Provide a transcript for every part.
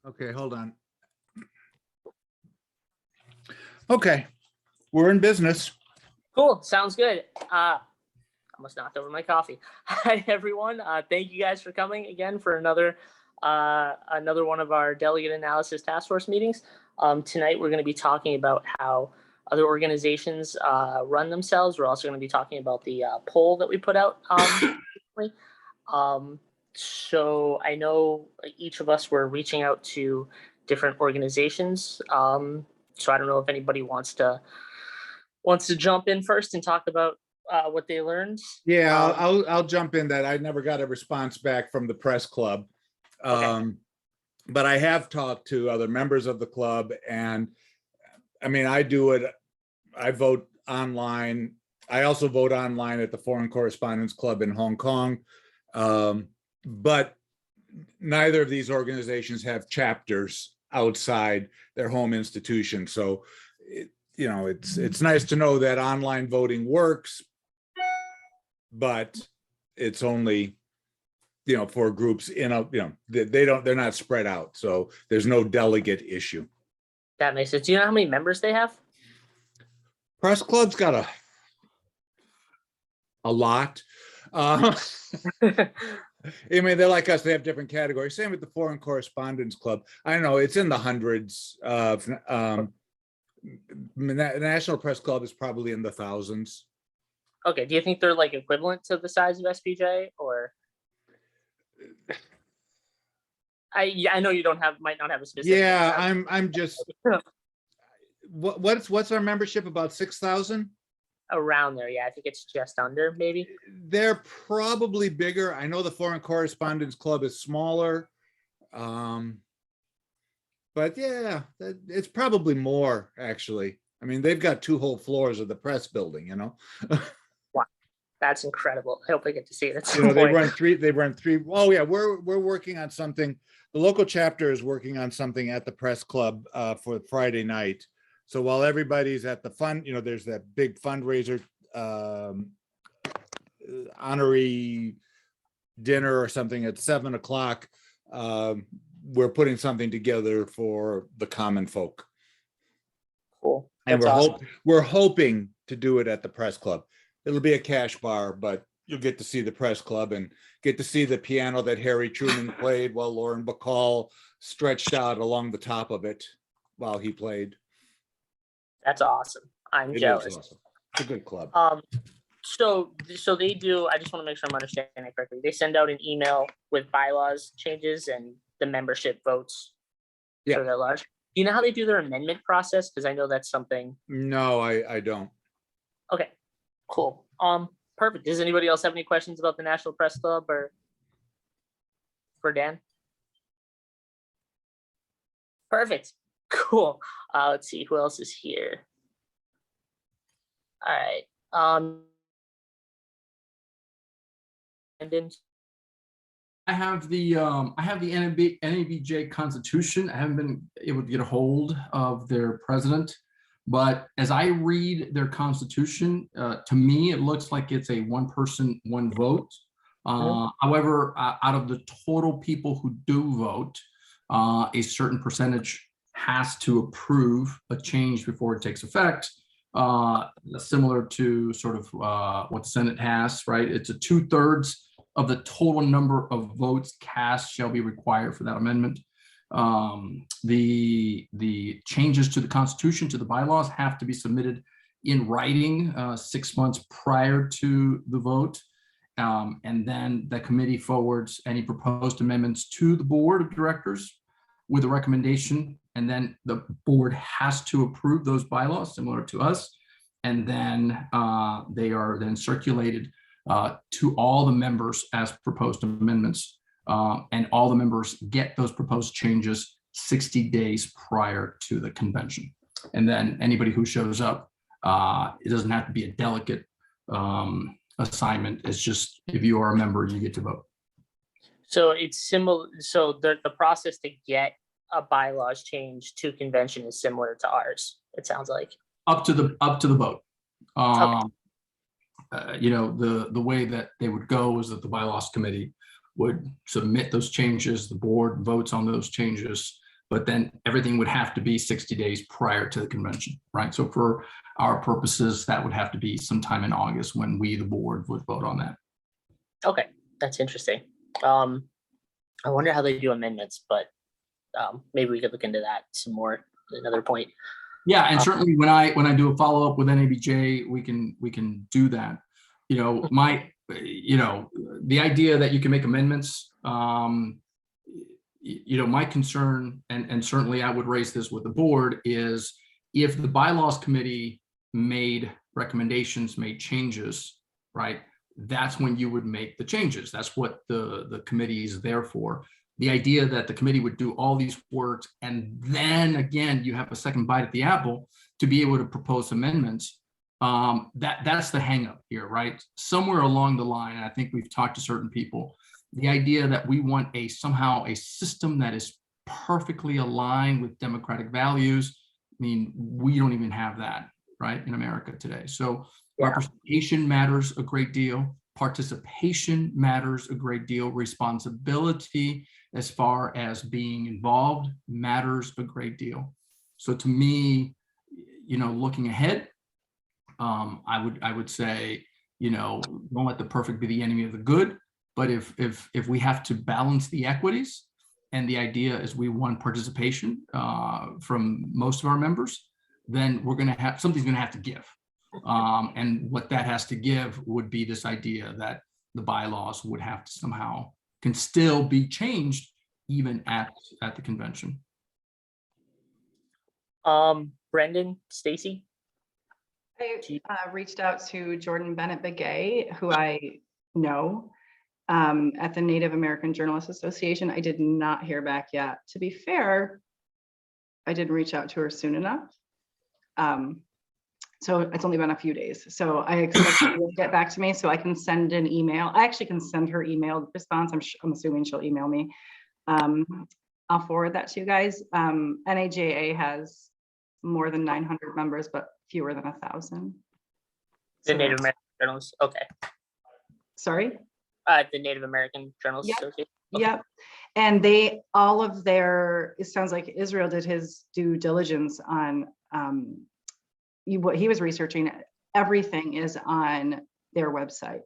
Okay, hold on. Okay, we're in business. Cool. Sounds good. I almost knocked over my coffee. Hi, everyone. Thank you guys for coming again for another one of our delegate analysis task force meetings. Tonight, we're going to be talking about how other organizations run themselves. We're also going to be talking about the poll that we put out recently. So I know each of us were reaching out to different organizations. So I don't know if anybody wants to jump in first and talk about what they learned. Yeah, I'll jump in that I never got a response back from the press club. Okay. But I have talked to other members of the club, and I mean, I do it. I vote online. I also vote online at the Foreign Correspondents Club in Hong Kong. But neither of these organizations have chapters outside their home institution. So, it's nice to know that online voting works, but it's only, for groups they're not spread out. So there's no delegate issue. That makes sense. Do you know how many members they have? Press club's got a lot. I mean, they're like us. They have different categories. Same with the Foreign Correspondents Club. I don't know. It's in the hundreds. The National Press Club is probably in the thousands. Okay. Do you think they're like equivalent to the size of SPJ, or? I know you might not have a specific. Yeah, I'm just. What's our membership? About 6,000? Around there, yeah. I think it's just under, maybe. They're probably bigger. I know the Foreign Correspondents Club is smaller. But yeah, it's probably more, actually. I mean, they've got 2 whole floors of the press building, Wow, that's incredible. I hope I get to see it at some they point. run three. Oh yeah, we're working on something. The local chapter is working on something at the press club for Friday night. So while everybody's at the there's that big fundraiser honorary dinner or something at 7 o'clock. We're putting something together for the common folk. Cool. And That's we're hoping to do it at the press club. It'll be a cash bar, but you'll get to see the press club and get to see the piano that Harry Truman played while Lauren Bacall stretched out along the top of it while he played. That's awesome. I'm jealous. Awesome. It's a good club. So they do. I just want to make sure I'm understanding it correctly. They send out an email with bylaws changes and the membership votes. Yeah. For their large. Do you know how they do their amendment process? Because I know that's something. No, I don't. Okay. Cool. Perfect. Does anybody else have any questions about the National Press Club or for Dan? Perfect. Cool. Let's see who else is here. All right. I have the NABJ Constitution. I haven't been able to get a hold of their president, but as I read their Constitution, to me it looks like it's a one person, one vote. However, out of the total people who do vote, a certain percentage has to approve a change before it takes effect, similar to sort of what the Senate has, right? It's a 2/3 of the total number of votes cast shall be required for that amendment. The changes to the Constitution, to the bylaws, have to be submitted in writing 6 months prior to the vote. And then the committee forwards any proposed amendments to the board of directors with a recommendation, and then the board has to approve those bylaws, similar to us, and then they are then circulated to all the members as proposed amendments, and all the members get those proposed changes 60 days prior to the convention. And then anybody who shows up, it doesn't have to be a delegate assignment. It's just, if you are a member, you get to vote. So it's similar. So the process to get a bylaws change to convention is similar to ours. It sounds like up to the vote. Okay. The way that they would go is that the bylaws committee would submit those changes. The board votes on those changes. but then everything would have to be 60 days prior to the convention, right? So for our purposes, that would have to be sometime in August when we, the board, would vote on that. Okay, that's interesting. I wonder how they do amendments, but maybe we could look into that some more at another point. Yeah, and certainly when I do a follow-up with NABJ, we can do that. You know, the idea that you can make amendments, you know, my concern, and certainly I would raise this with the board, is if the bylaws committee made recommendations, made changes, right? That's when you would make the changes. That's what the committee is there for. The idea that the committee would do all these works and then again, you have a second bite at the apple to be able to propose amendments. That's the hang up here, right? Somewhere along the line, and I think we've talked to certain people, the idea that we want somehow a system that is perfectly aligned with democratic values. I mean, we don't even have that, right, in America today. So representation matters a great deal. Participation matters a great deal. Responsibility as far as being involved matters a great deal. So to me, you know, looking ahead, I would say, you know, don't let the perfect be the enemy of the good. But if we have to balance the equities, and the idea is we want participation from most of our members, then something's going to have to give. And what that has to give would be this idea that the bylaws would have to somehow can still be changed even at the convention. Brendan, Stacie? I reached out to Jordan Bennett Begay, who I know at the Native American Journalists Association. I did not hear back yet. To be fair, I didn't reach out to her soon enough. So it's only been a few days. So I expect her to get back to me so I can send an email. I actually can send her emailed response. I'm assuming she'll email me. I'll forward that to you guys. NAJA has more than 900 members, but fewer than 1,000. The Native American Journalists, okay. Sorry? The Native American Journalists Association. Okay. Yep. And it sounds like Israel did his due diligence on what he was researching. Everything is on their website,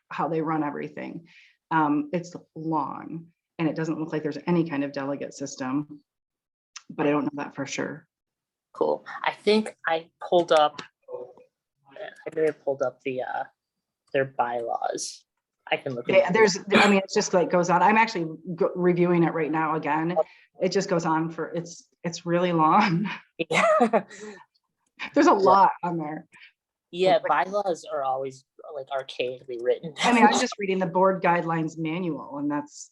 how they run everything. It's long and it doesn't look like there's any kind of delegate system, but I don't know that for sure. Cool. I think I pulled up their bylaws. I can look at it just like goes on. I'm actually reviewing it right now again. It just goes on it's really long. Yeah. There's a lot on there. Yeah, bylaws are always like archaically written. I mean, I'm just reading the board guidelines manual and that's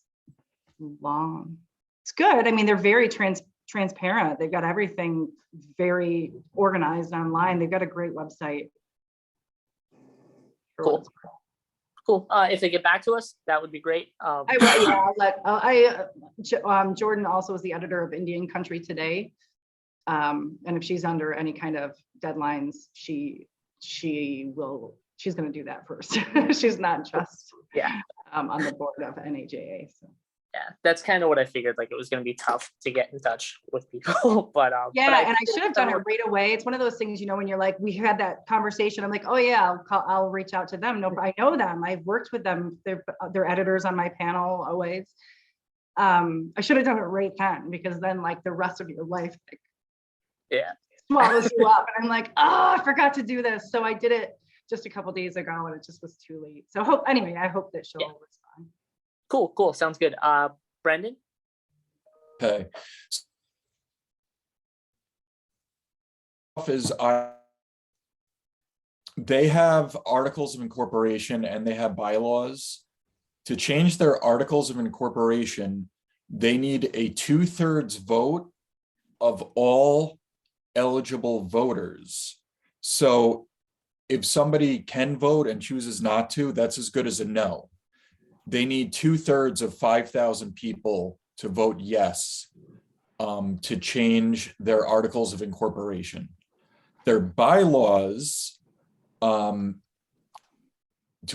long. It's good. I mean, they're very transparent. They've got everything very organized online. They've got a great website. Cool. If they get back to us, that would be great. Jordan also is the editor of Indian Country Today. And if she's under any kind of deadlines, she's going to do that first. She's not just on the board of NAJA. So. Yeah, that's kind of what I figured. Like it was going to be tough to get in touch with people, but and I should have done it right away. It's one of those things, you know, when you're like, we had that conversation. I'm like, oh yeah, I'll reach out to them. No, I know them. I've worked with them. They're editors on my panel always. I should have done it right then, because then like the rest of your life, swallows you up. And I'm like, oh, I forgot to do this. So I did it just a couple days ago, and it just was too late. So I hope that she'll respond. Cool. Sounds good. Brendan? Okay. They have articles of incorporation and they have bylaws. To change their articles of incorporation, they need a 2/3 vote of all eligible voters. So if somebody can vote and chooses not to, that's as good as a no. They need 2/3 of 5,000 people to vote yes to change their articles of incorporation. Their bylaws, to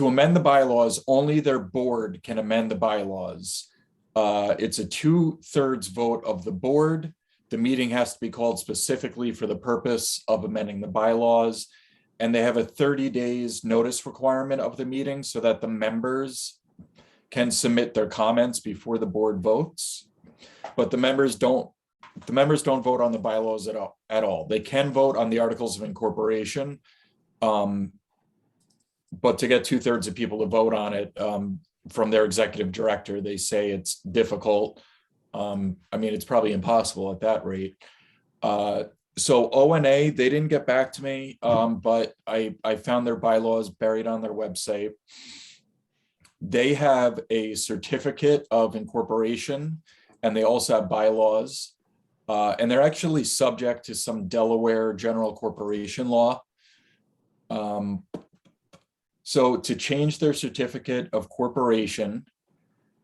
amend the bylaws, only their board can amend the bylaws. It's a 2/3 vote of the board. The meeting has to be called specifically for the purpose of amending the bylaws. And they have a 30 days notice requirement of the meeting so that the members can submit their comments before the board votes. But the members don't vote on the bylaws at all. They can vote on the articles of incorporation. But to get 2/3 of people to vote on it, from their executive director, they say it's difficult. I mean, it's probably impossible at that rate. So ONA, they didn't get back to me, but I found their bylaws buried on their website. They have a certificate of incorporation, and they also have bylaws. And they're actually subject to some Delaware general corporation law. So to change their certificate of corporation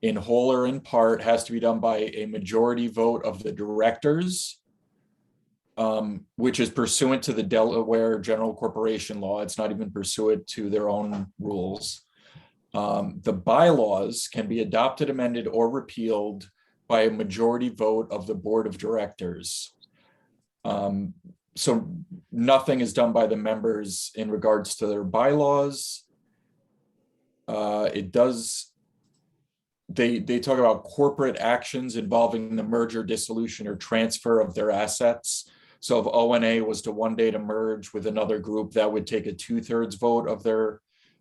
in whole or in part has to be done by a majority vote of the directors, which is pursuant to the Delaware general corporation law. It's not even pursuant to their own rules. The bylaws can be adopted, amended, or repealed by a majority vote of the board of directors. So nothing is done by the members in regards to their bylaws. They talk about corporate actions involving the merger, dissolution, or transfer of their assets. So if ONA was to one day to merge with another group, that would take a 2/3 vote of their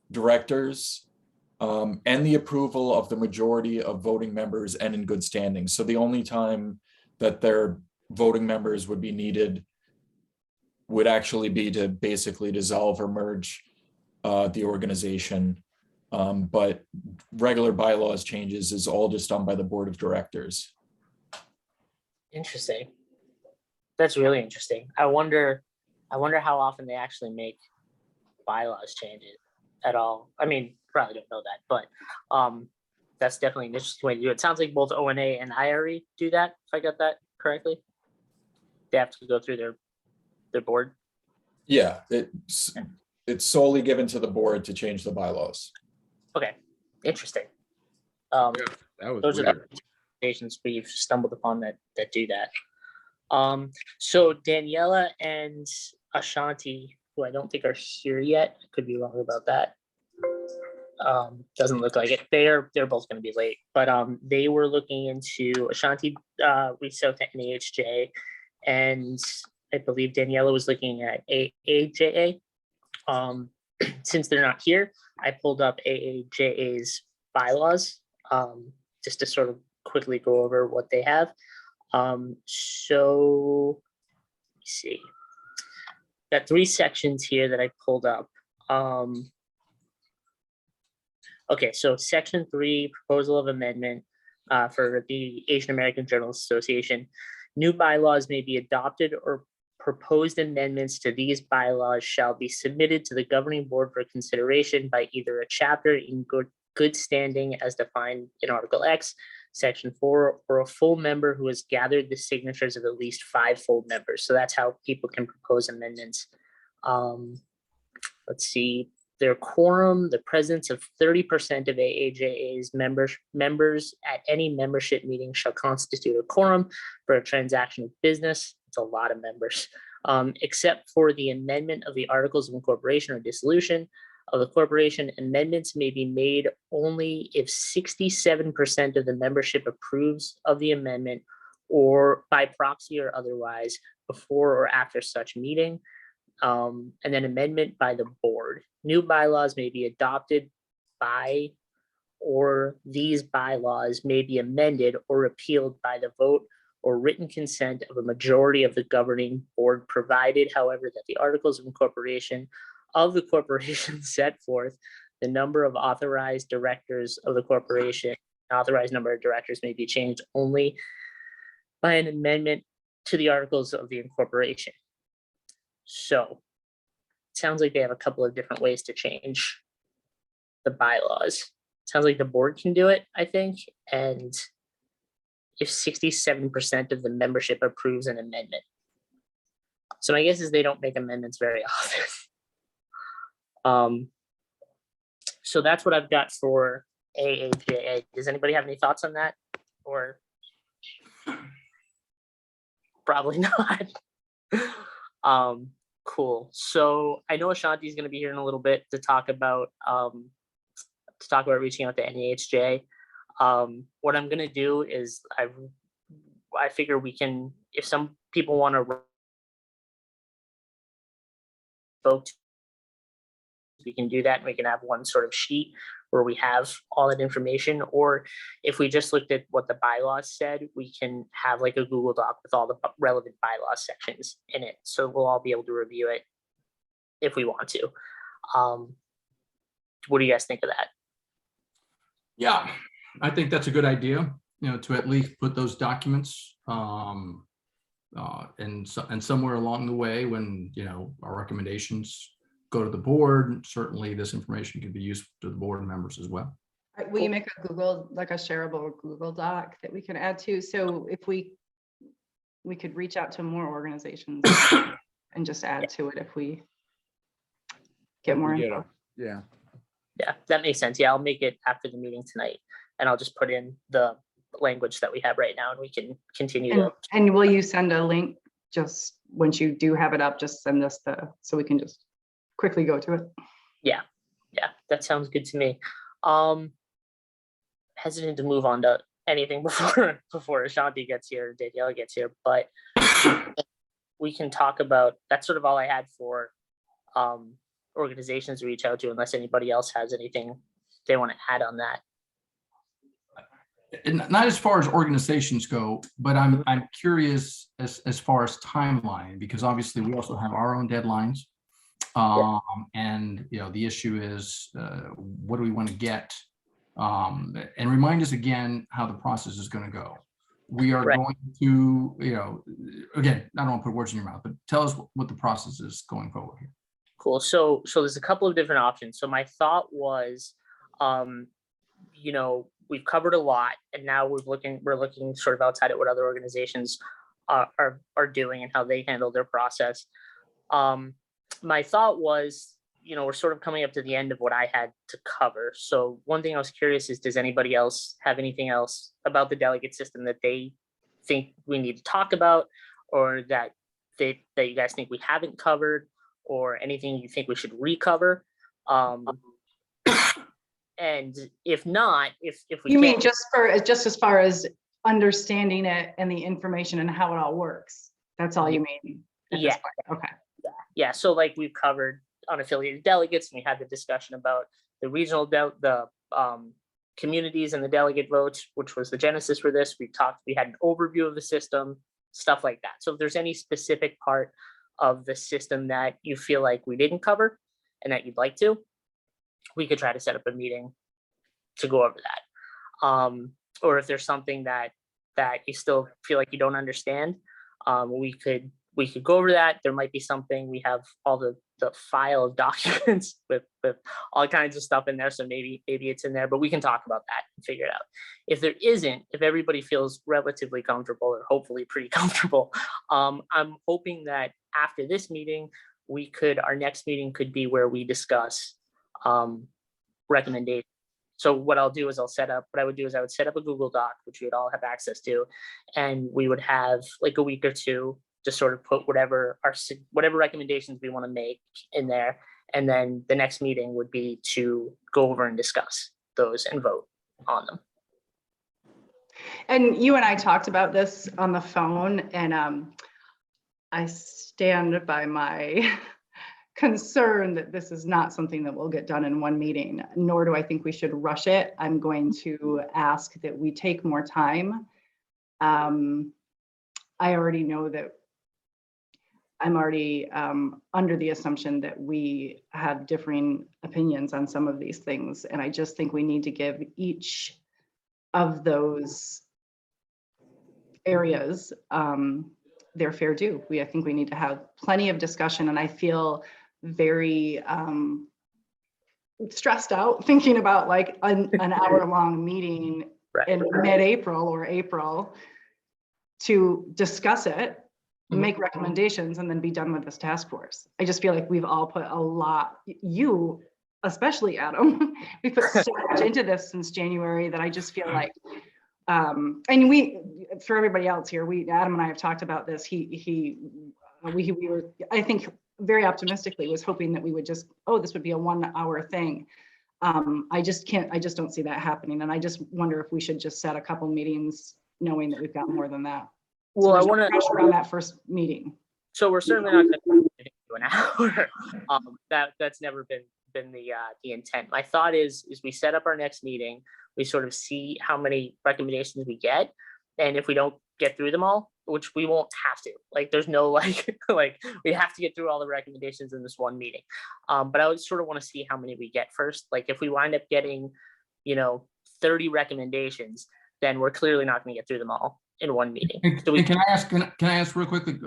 directors, and the approval of the majority of voting members and in good standing. So the only time that their voting members would be needed would actually be to basically dissolve or merge the organization. But regular bylaws changes is all just done by the board of directors. Interesting. That's really interesting. I wonder how often they actually make bylaws changes at all. I mean, probably don't know that, but that's definitely an interesting way to do it. It sounds like both ONA and IRE do that, if I got that correctly. They have to go through their board. Yeah, it's solely given to the board to change the bylaws. Okay, interesting. That was Those are weird. the organizations we've stumbled upon that do that. So Daniela and Ashanti, who I don't think are here yet, could be wrong about that. Doesn't look like it. They're both going to be late, but they were looking into Ashanti reached out to NAHJ, and I believe Daniela was looking at AAJA. Since they're not here, I pulled up AAJA's bylaws just to sort of quickly go over what they have. So let's see. Got 3 sections here that I pulled up. Okay, so section 3, proposal of amendment for the Asian American Journalists Association. New bylaws may be adopted, or proposed amendments to these bylaws shall be submitted to the governing board for consideration by either a chapter in good standing as defined in Article X, Section 4, or a full member who has gathered the signatures of at least 5 full members. So that's how people can propose amendments. Let's see. Their quorum, the presence of 30% of AAJA's members at any membership meeting shall constitute a quorum for a transaction of business. It's a lot of members, except for the amendment of the articles of incorporation or dissolution of the corporation. Amendments may be made only if 67% of the membership approves of the amendment, or by proxy or otherwise, before or after such meeting. And then amendment by the board. New bylaws may be adopted by, or these bylaws may be amended or repealed by the vote or written consent of a majority of the governing board, provided, however, that the articles of incorporation of the corporation set forth the number of authorized directors of the corporation. Authorized number of directors may be changed only by an amendment to the articles of the incorporation. So it sounds like they have a couple of different ways to change the bylaws. Sounds like the board can do it, I think. And if 67% of the membership approves an amendment. So my guess is they don't make amendments very often. So that's what I've got for AAJA. Does anybody have any thoughts on that? or probably not. Cool. So I know Ashanti is going to be here in a little bit to talk about reaching out to NEHJ. What I'm going to do is I figure we can, if some people want to vote, we can do that, and we can have one sort of sheet where we have all that information. Or if we just looked at what the bylaws said, we can have like a Google Doc with all the relevant bylaws sections in it. So we'll all be able to review it if we want to. What do you guys think of that? Yeah, I think that's a good idea, to at least put those documents and somewhere along the way when, our recommendations go to the board, certainly this information can be useful to the board members as well. Will you make a Google, like a shareable Google Doc that we can add to? So if we could reach out to more organizations and just add to it if we get more info. Yeah. Yeah, that makes sense. Yeah, I'll make it after the meeting tonight, and I'll just put in the language that we have right now, and we can continue to. And will you send a link just once you do have it up? Just send us so we can just quickly go to it. Yeah, that sounds good to me. Hesitant to move on to anything before Ashanti gets here, Daniela gets here, but we can talk about, that's sort of all I had for organizations to reach out to, unless anybody else has anything they want to add on that. And not as far as organizations go, but I'm curious as far as timeline, because obviously we also have our own deadlines. And the issue is what do we want to get, and remind us again how the process is going to go. We are going to, again, I don't want to put words in your mouth, but tell us what the process is going forward here. Cool. So there's a couple of different options. So my thought was, we've covered a lot, and now we're looking sort of outside at what other organizations are doing and how they handle their process. My thought was, we're sort of coming up to the end of what I had to cover. So one thing I was curious is, does anybody else have anything else about the delegate system that they think we need to talk about, or that you guys think we haven't covered, or anything you think we should recover? And if not, if we mean just as far as understanding it and the information and how it all works, that's all you mean? Yeah. Okay. Yeah. So like we've covered unaffiliated delegates, and we had the discussion about the regional communities and the delegate votes, which was the genesis for this. We had an overview of the system, stuff like that. So if there's any specific part of the system that you feel like we didn't cover and that you'd like to, we could try to set up a meeting to go over that. Or if there's something that you still feel like you don't understand, we could go over that. There might be something, we have all the file of documents with all kinds of stuff in there. So maybe it's in there, but we can talk about that and figure it out. If there isn't, if everybody feels relatively comfortable, or hopefully pretty comfortable, I'm hoping that after this meeting, our next meeting could be where we discuss recommendations. So what I would do is I would set up a Google Doc, which we would all have access to, and we would have like a week or two to sort of put whatever recommendations we want to make in there. And then the next meeting would be to go over and discuss those and vote on them. And you and I talked about this on the phone, and I stand by my concern that this is not something that will get done in one meeting, nor do I think we should rush it. I'm going to ask that we take more time. I already know that I'm already under the assumption that we have differing opinions on some of these things. And I just think we need to give each of those areas their fair due. I think we need to have plenty of discussion, and I feel very stressed out thinking about like an hour-long meeting in mid-April or April to discuss it, make recommendations, and then be done with this task force. I just feel like we've all put a lot, you especially, Adam, we put so much into this since January that I just feel like and we, for everybody else here, Adam and I have talked about this. We were, I think, very optimistically was hoping that we would just, this would be a 1 hour thing. I just don't see that happening. And I just wonder if we should just set a couple meetings knowing that we've got more than that. Well, I want to pressure on that first meeting. So we're certainly not going to do an hour. That's never been the intent. My thought is we set up our next meeting, we sort of see how many recommendations we get, and if we don't get through them all, which we won't have to, like there's no like we have to get through all the recommendations in this one meeting. But I would sort of want to see how many we get first. Like if we wind up getting, 30 recommendations, then we're clearly not going to get through them all in one meeting. So can I ask real quickly,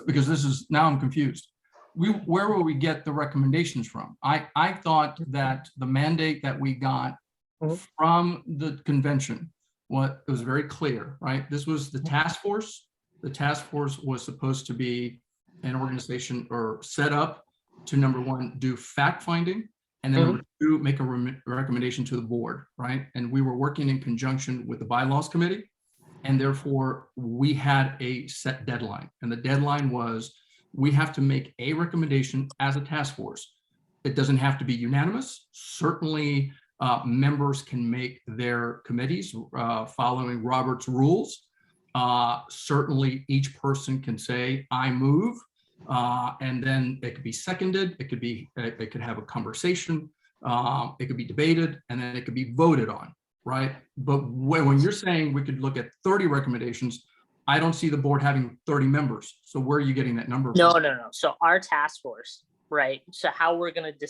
because this is, now I'm confused. Where will we get the recommendations from? I thought that the mandate that we got from the convention, it was very clear, right? This was the task force. The task force was supposed to be an organization or set up to, number one, do fact finding, and then number two, make a recommendation to the board, right? And we were working in conjunction with the bylaws committee, and therefore we had a set deadline. And the deadline was, we have to make a recommendation as a task force. It doesn't have to be unanimous. Certainly members can make their committees following Robert's rules. Certainly each person can say, I move, and then it could be seconded. It could have a conversation. It could be debated, and then it could be voted on, right? But when you're saying we could look at 30 recommendations, I don't see the board having 30 members. So where are you getting that number from? No. So our task force, right? So how we're going to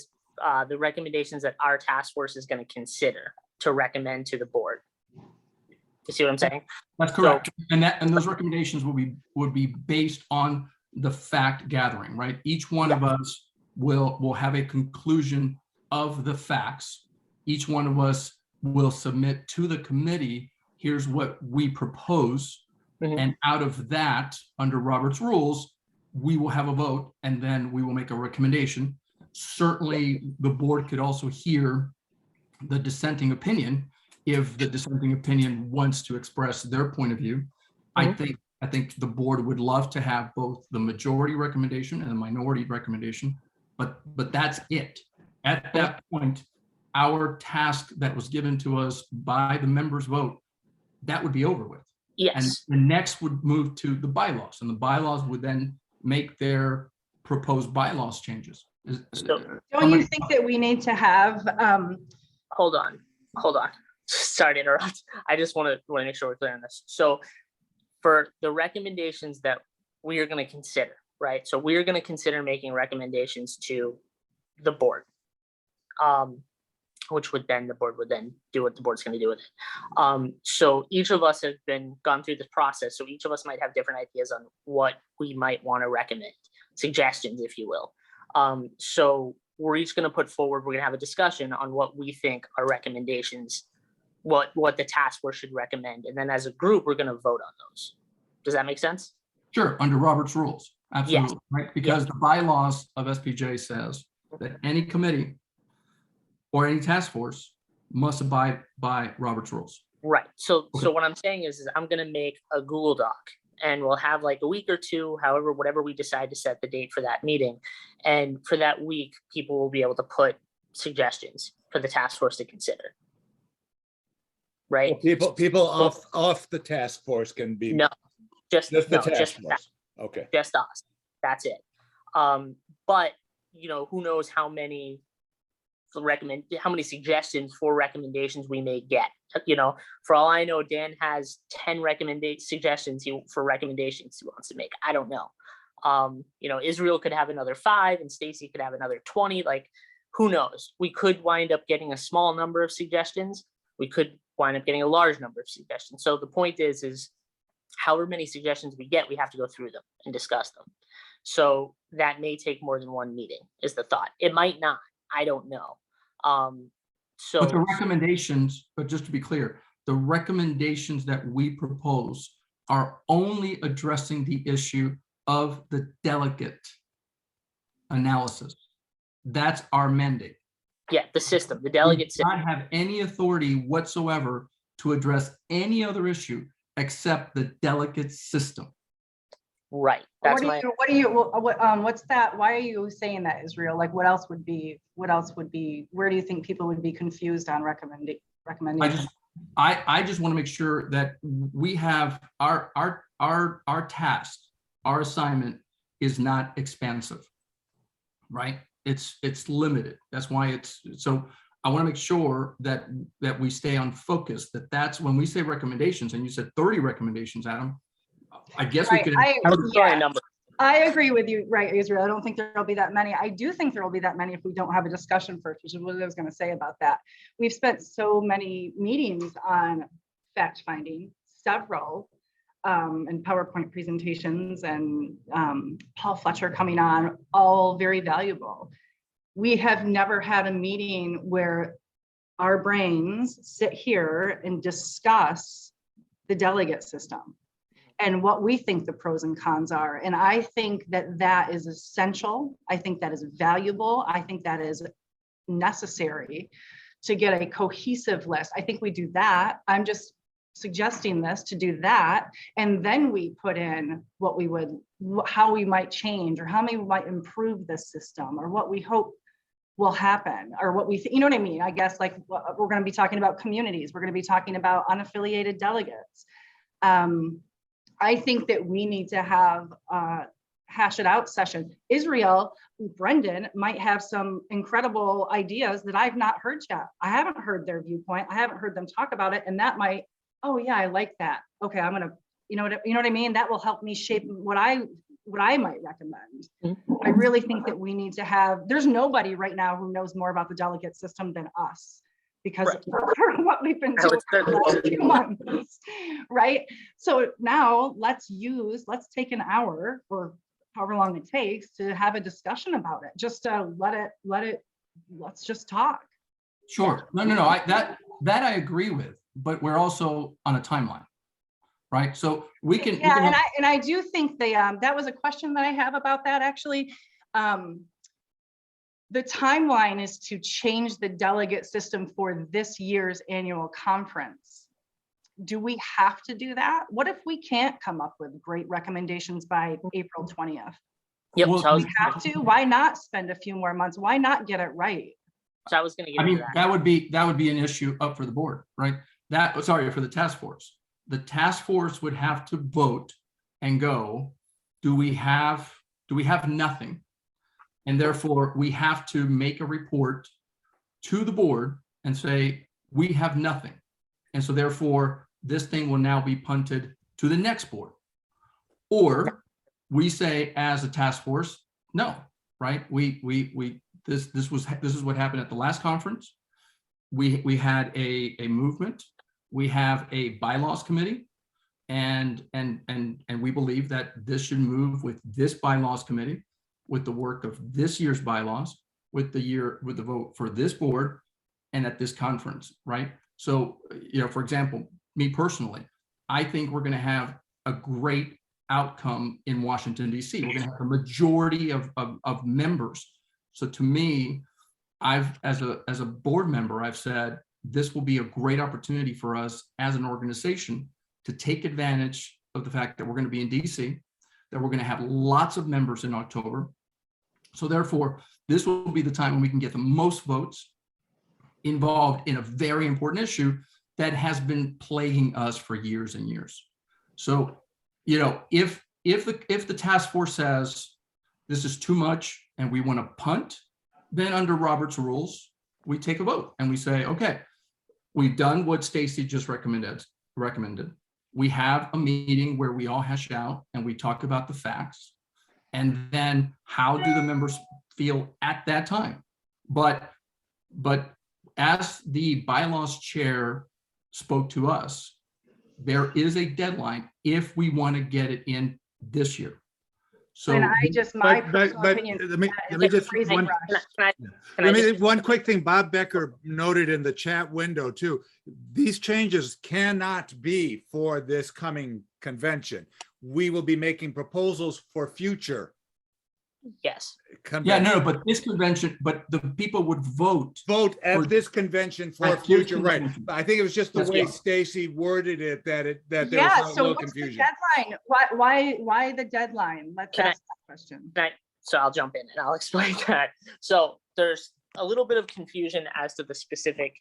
the recommendations that our task force is going to consider to recommend to the board. You see what I'm saying? That's correct. So, and those recommendations would be based on the fact gathering, right? Each one of us will have a conclusion of the facts. Each one of us will submit to the committee, here's what we propose. And out of that, under Robert's rules, we will have a vote, and then we will make a recommendation. Certainly, the board could also hear the dissenting opinion if the dissenting opinion wants to express their point of view. I think the board would love to have both the majority recommendation and the minority recommendation, but that's it. At that point, our task that was given to us by the members' vote, that would be over with. Yes. And the next would move to the bylaws, and the bylaws would then make their proposed bylaws changes. Don't you think that we need to have? Hold on. Sorry to interrupt. I just want to make sure we're clear on this. So for the recommendations that we are going to consider, right? So we are going to consider making recommendations to the board, which would then the board would then do what the board's going to do with it. So each of us have gone through this process. So each of us might have different ideas on what we might want to recommend, suggestions, if you will. So we're each going to put forward, we're going to have a discussion on what we think are recommendations, what the task force should recommend. And then as a group, we're going to vote on those. Does that make sense? Sure, under Robert's rules, absolutely, Yes. right? Because the bylaws of SPJ says that any committee or any task force must abide by Robert's rules. Right. So Okay. so what I'm saying is I'm going to make a Google Doc, and we'll have like a week or two, whatever we decide to set the date for that meeting. And for that week, people will be able to put suggestions for the task force to consider. Right. People off the task force can be. No, just the no, task just force. Okay. just us. That's it. But who knows how many suggestions for recommendations we may get. For all I know, Dan has 10 suggestions for recommendations he wants to make. I don't know. Israel could have another 5 and Stacie could have another 20. Like, who knows? We could wind up getting a small number of suggestions. We could wind up getting a large number of suggestions. So the point is however many suggestions we get, we have to go through them and discuss them. So that may take more than one meeting is the thought. It might not. I don't know. But the recommendations, but just to be clear, the recommendations that we propose are only addressing the issue of the delegate analysis. That's our mandate. Yeah, the system, the delegate We do system. not have any authority whatsoever to address any other issue except the delegate system. Right. That's my. What's that? Why are you saying that, Israel? Like, what else would be, where do you think people would be confused on recommending? I just want to make sure that we have our task, our assignment is not expansive, right? It's limited. That's why so I want to make sure that we stay on focus, that's when we say recommendations, and you said 30 recommendations, Adam. I guess we could. I agree with you, right, Israel. I don't think there'll be that many. I do think there will be that many if we don't have a discussion first, which is what I was going to say about that. We've spent so many meetings on fact finding, several, and PowerPoint presentations, and Paul Fletcher coming on, all very valuable. We have never had a meeting where our brains sit here and discuss the delegate system and what we think the pros and cons are. And I think that is essential. I think that is valuable. I think that is necessary to get a cohesive list. I think we do that. I'm just suggesting this to do that. And then we put in how we might change, or how we might improve this system, or what we hope will happen, or what you know what I mean? I guess, like, we're going to be talking about communities. We're going to be talking about unaffiliated delegates. I think that we need to have a hash it out session. Israel, Brendan might have some incredible ideas that I've not heard yet. I haven't heard their viewpoint. I haven't heard them talk about it. And that might, oh yeah, I like that. Okay, I'm gonna, you know what I mean? That will help me shape what I might recommend. I really think that we need to have, there's nobody right now who knows more about the delegate system than us, because for what we've been doing for the last 2 months, right? So now let's take an hour, or however long it takes, to have a discussion about it. Just let's just talk. Sure. No. That I agree with, but we're also on a timeline, right? So we can. Yeah, and I do think that was a question that I have about that, actually. The timeline is to change the delegate system for this year's annual conference. Do we have to do that? What if we can't come up with great recommendations by April 20th? Yep. Well, We have to. Why not spend a few more months? Why not get it right? So I was going to get I mean, into that would be an issue up for the board, right? For the task force. The task force would have to vote and go, do we have nothing? And therefore we have to make a report to the board and say, we have nothing. And so therefore this thing will now be punted to the next board. Or we say, as a task force, no, right? This is what happened at the last conference. We had a movement. We have a bylaws committee, and we believe that this should move with this bylaws committee, with the work of this year's bylaws, with the vote for this board, and at this conference, right? So, for example, me personally, I think we're going to have a great outcome in Washington, D.C. We're going to have a majority of members. So to me, as a board member, I've said this will be a great opportunity for us as an organization to take advantage of the fact that we're going to be in DC, that we're going to have lots of members in October. So therefore, this will be the time when we can get the most votes involved in a very important issue that has been plaguing us for years and years. So, if the task force says this is too much and we want to punt, then under Robert's rules, we take a vote and we say, okay, we've done what Stacie just recommended. We have a meeting where we all hash out and we talk about the facts. And then how do the members feel at that time? But as the bylaws chair spoke to us, there is a deadline if we want to get it in this year. So, and I just, my personal but opinion, let me just one quick thing. Bob Becker noted in the chat window too, these changes cannot be for this coming convention. We will be making proposals for future Yes. Yeah, convention. no, but this convention, but the people would vote. Vote For- at this convention for At this future, right? convention. I think it was just the That's way right. Stacie worded it, that there Yeah, was a so little what's the confusion. deadline? Why the deadline? Let's Can I- ask that question. Right. So I'll jump in and I'll explain that. So there's a little bit of confusion as to the specific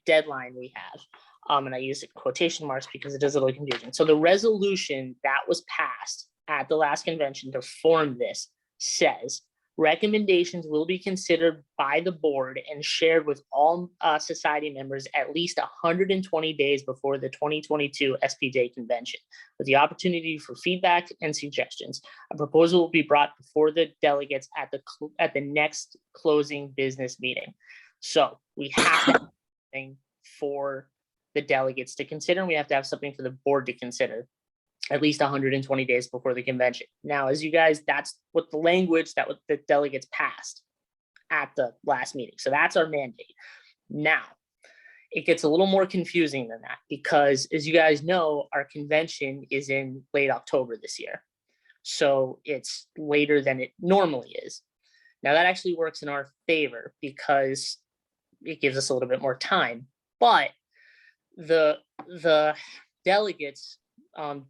deadline we have. And I use quotation marks because it is a little confusing. So the resolution that was passed at the last convention to form this says recommendations will be considered by the board and shared with all society members at least 120 days before the 2022 SPJ convention, with the opportunity for feedback and suggestions. A proposal will be brought before the delegates at the next closing business meeting. So we have to have something for the delegates to consider, and we have to have something for the board to consider at least 120 days before the convention. Now, as you guys, that's what the language that the delegates passed at the last meeting. So that's our mandate. Now, it gets a little more confusing than that because, as you guys know, our convention is in late October this year. So it's later than it normally is. Now, that actually works in our favor because it gives us a little bit more time. But the delegates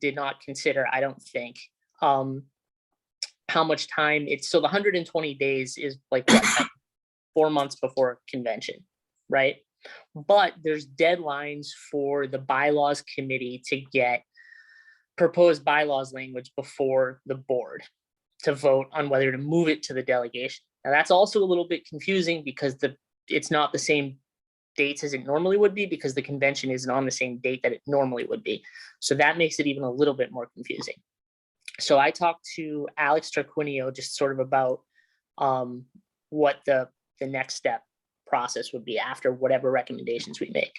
did not consider, I don't think, how much time it's, so the 120 days is like what, 4 months before convention, right? But there's deadlines for the bylaws committee to get proposed bylaws language before the board to vote on whether to move it to the delegation. Now that's also a little bit confusing because it's not the same dates as it normally would be because the convention isn't on the same date that it normally would be. So that makes it even a little bit more confusing. So I talked to Alex Tarquinio just sort of about what the next step process would be after whatever recommendations we make.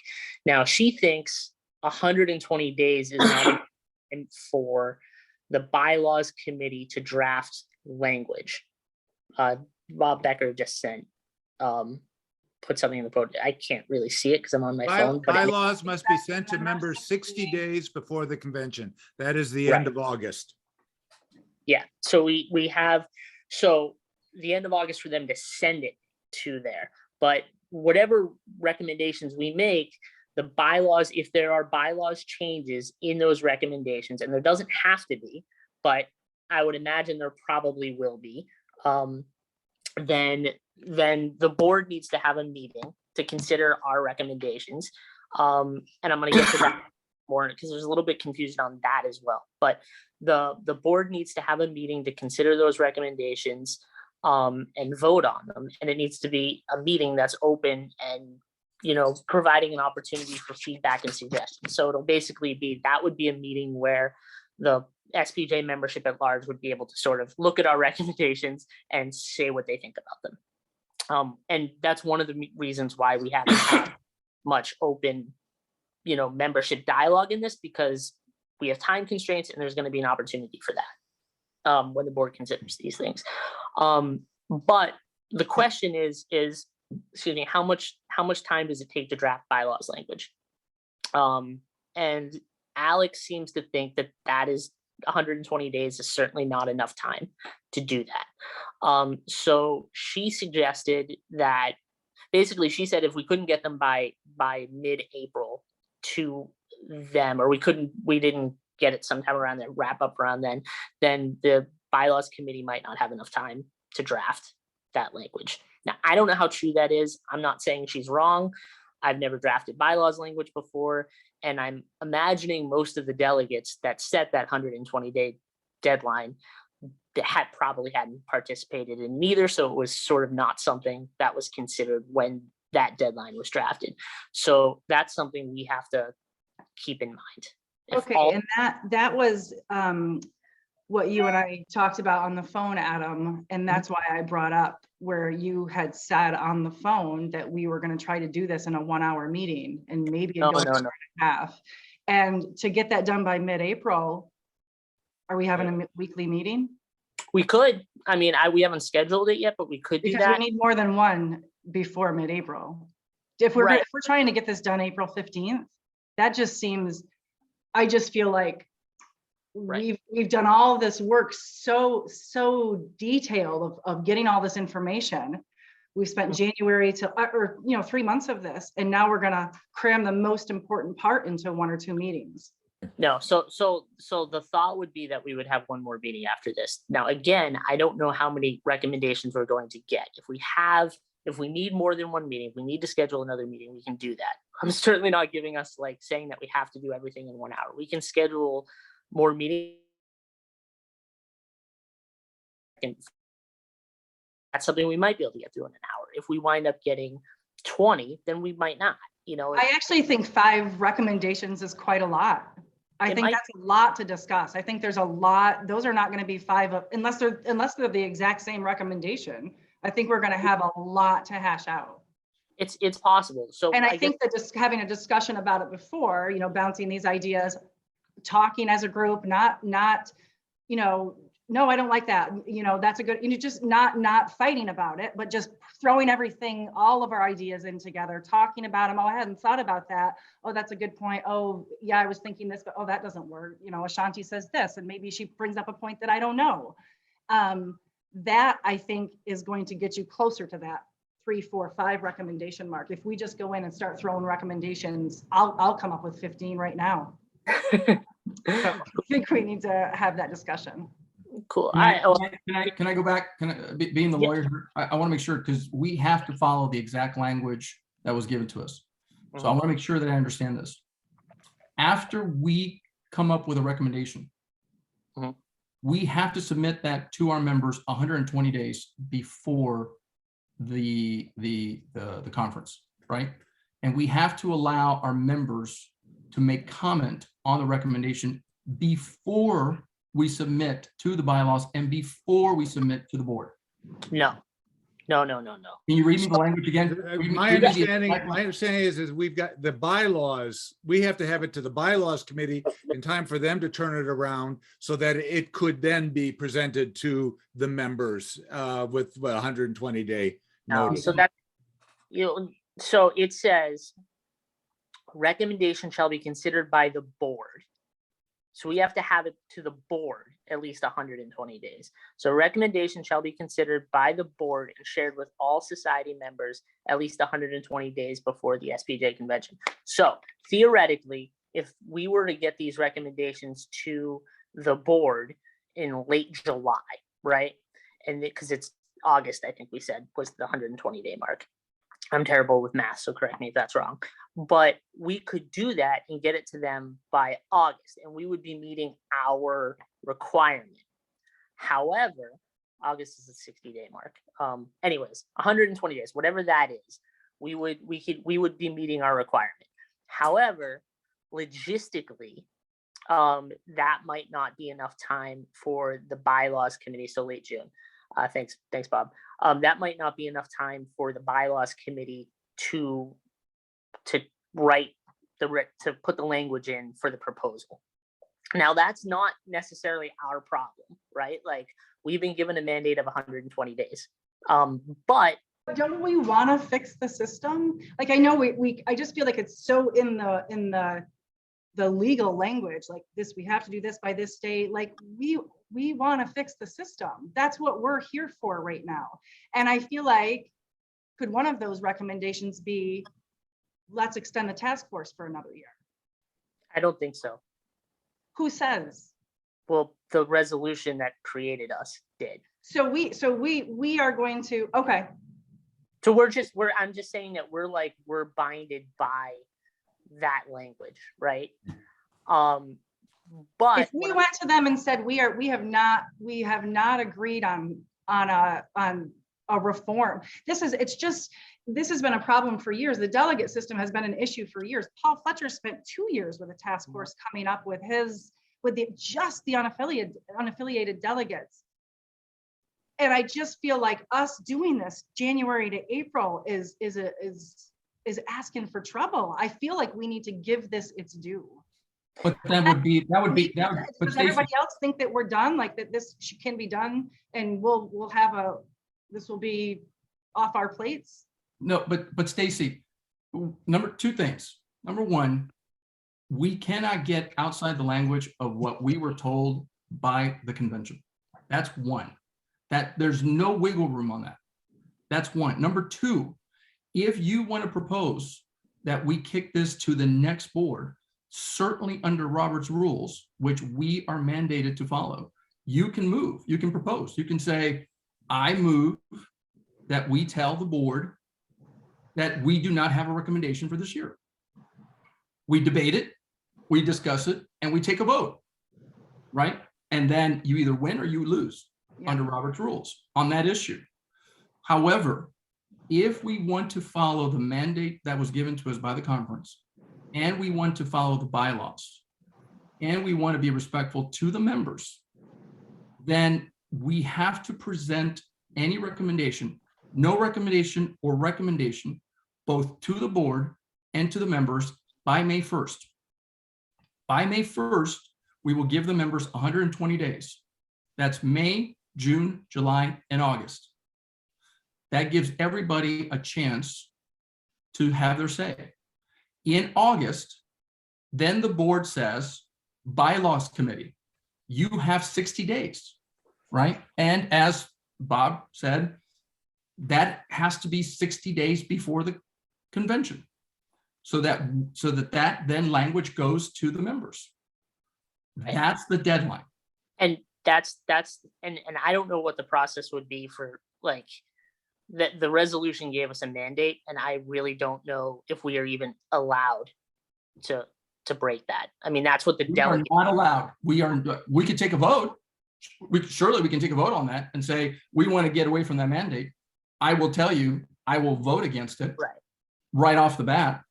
Now she thinks 120 days is not enough for the bylaws committee to draft language. Bob Becker just sent put something in the quote. I can't really see it because I'm on my phone. But Bylaws must be sent to members 60 days before the convention. That is the end of August. Yeah, so we have, so the end of August for them to send it to there. But whatever recommendations we make, the bylaws, if there are bylaws changes in those recommendations, and there doesn't have to be, but I would imagine there probably will be, then the board needs to have a meeting to consider our recommendations. And I'm going to get to that more because there's a little bit confusion on that as well. But the board needs to have a meeting to consider those recommendations and vote on them. And it needs to be a meeting that's open and, you know, providing an opportunity for feedback and suggestions. So it'll basically be, that would be a meeting where the SPJ membership at large would be able to sort of look at our recommendations and say what they think about them. And that's one of the reasons why we haven't had much open, you know, membership dialogue in this, because we have time constraints and there's going to be an opportunity for that when the board considers these things. But the question is, excuse me, how much time does it take to draft bylaws language? And Alex seems to think that is 120 days is certainly not enough time to do that. So she suggested that, basically she said if we couldn't get them by mid-April to them, or we didn't get it sometime around then, wrap up around then the bylaws committee might not have enough time to draft that language. Now, I don't know how true that is. I'm not saying she's wrong. I've never drafted bylaws language before. And I'm imagining most of the delegates that set that 120-day deadline that probably hadn't participated in neither. So it was sort of not something that was considered when that deadline was drafted. So that's something we have to keep in mind. Okay, and that was what you and I talked about on the phone, Adam, and that's why I brought up where you had said on the phone that we were going to try to do this in a 1-hour meeting and maybe a and a half. And to get that done by mid-April, are we having a weekly meeting? We could. I mean, we haven't scheduled it yet, but we could do that. Because we need more than one before mid-April. If we're trying to get this done April 15th, that just seems, I just feel like we've done all this work so detailed of getting all this information. We spent January to, or 3 months of this, and now we're gonna cram the most important part into 1 or 2 meetings. No, so the thought would be that we would have one more meeting after this. Now, again, I don't know how many recommendations we're going to get. If we need more than one meeting, if we need to schedule another meeting, we can do that. I'm certainly not giving us like saying that we have to do everything in 1 hour. We can schedule more meetings. And that's something we might be able to get through in an hour. If we wind up getting 20, then we might not. I actually think 5 recommendations is quite a lot. I think that's a lot to discuss. I think there's a lot. Those are not going to be 5 unless they're the exact same recommendation. I think we're going to have a lot to hash out. It's possible. So, and I think that just having a discussion about it before, bouncing these ideas, talking as a group, not no, I don't like that. That's a good, just not fighting about it, but just throwing everything, all of our ideas in together, talking about them. Oh, I hadn't thought about that. Oh, that's a good point. Oh, yeah, I was thinking this, but oh, that doesn't work. Ashanti says this, and maybe she brings up a point that I don't know. That I think is going to get you closer to that 3, 4, 5 recommendation mark. If we just go in and start throwing recommendations, I'll come up with 15 right now. So I think we need to have that discussion. Cool. Can I go back? Can I, being the lawyer here, I want to make sure, because we have to follow the exact language that was given to us. So I want to make sure that I understand this. After we come up with a recommendation, we have to submit that to our members 120 days before the conference, right? And we have to allow our members to make comment on the recommendation before we submit to the bylaws and before we submit to the board. No. Can you read me the language again? My understanding is we've got the bylaws. We have to have it to the bylaws committee in time for them to turn it around so that it could then be presented to the members with 120-day notice. So that so it says recommendation shall be considered by the board. So we have to have it to the board at least 120 days. So recommendation shall be considered by the board and shared with all society members at least 120 days before the SPJ convention. So theoretically, if we were to get these recommendations to the board in late July, right? And because it's August, I think we said was the 120-day mark. I'm terrible with math, so correct me if that's wrong. But we could do that and get it to them by August, and we would be meeting our requirement. However, August is a 60-day mark. Anyways, 120 days, whatever that is, we would be meeting our requirement. However, logistically, that might not be enough time for the bylaws committee. So late June. Thanks, Bob. That might not be enough time for the bylaws committee to write to put the language in for the proposal. Now, that's not necessarily our problem, right? Like, we've been given a mandate of 120 days. But don't we want to fix the system? Like, I know I just feel like it's so in the legal language, like this, we have to do this by this date. Like, we want to fix the system. That's what we're here for right now. And I feel like, could one of those recommendations be, let's extend the task force for another year? I don't think so. Who says? Well, the resolution that created us did. So we are going to, okay. So I'm just saying that we're binded by that language, right? But if we went to them and said we have not agreed on a reform, this has been a problem for years. The delegate system has been an issue for years. Paul Fletcher spent 2 years with a task force coming up with the unaffiliated delegates. And I just feel like us doing this January to April is asking for trouble. I feel like we need to give this its due. But that would be. Does everybody else think that we're done? Like that this can be done, and we'll have this will be off our plates? No, but Stacie, two things. Number one, we cannot get outside the language of what we were told by the convention. That's one. That there's no wiggle room on that. That's one. Number two, if you want to propose that we kick this to the next board, certainly under Robert's rules, which we are mandated to follow, you can move, you can propose, you can say, I move that we tell the board that we do not have a recommendation for this year. We debate it, we discuss it, and we take a vote, right? And then you either win or you lose under Robert's rules on that issue. However, if we want to follow the mandate that was given to us by the conference, and we want to follow the bylaws, and we want to be respectful to the members, then we have to present any recommendation, no recommendation or recommendation, both to the board and to the members by May 1st. By May 1st, we will give the members 120 days. That's May, June, July, and August. That gives everybody a chance to have their say. In August, then the board says, bylaws committee, you have 60 days, right? And as Bob said, that has to be 60 days before the convention. So that then language goes to the members. That's the deadline. And and I don't know what the process would be for, like, the resolution gave us a mandate, and I really don't know if we are even allowed to break that. I mean, that's what the delegate. We are not allowed. We could take a vote. Surely we can take a vote on that and say, we want to get away from that mandate. I will tell you, I will vote against it right off the bat.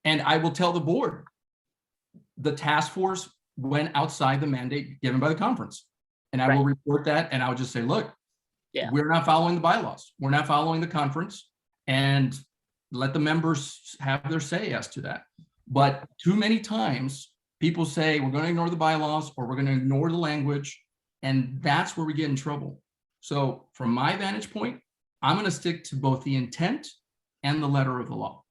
And I will tell the board, the task force went outside the mandate given by the conference. And I will report that, and I'll just say, look, we're not following the bylaws. We're not following the conference, and let the members have their say as to that. But too many times people say we're going to ignore the bylaws or we're going to ignore the language, and that's where we get in trouble. So from my vantage point, I'm going to stick to both the intent and the letter of the law.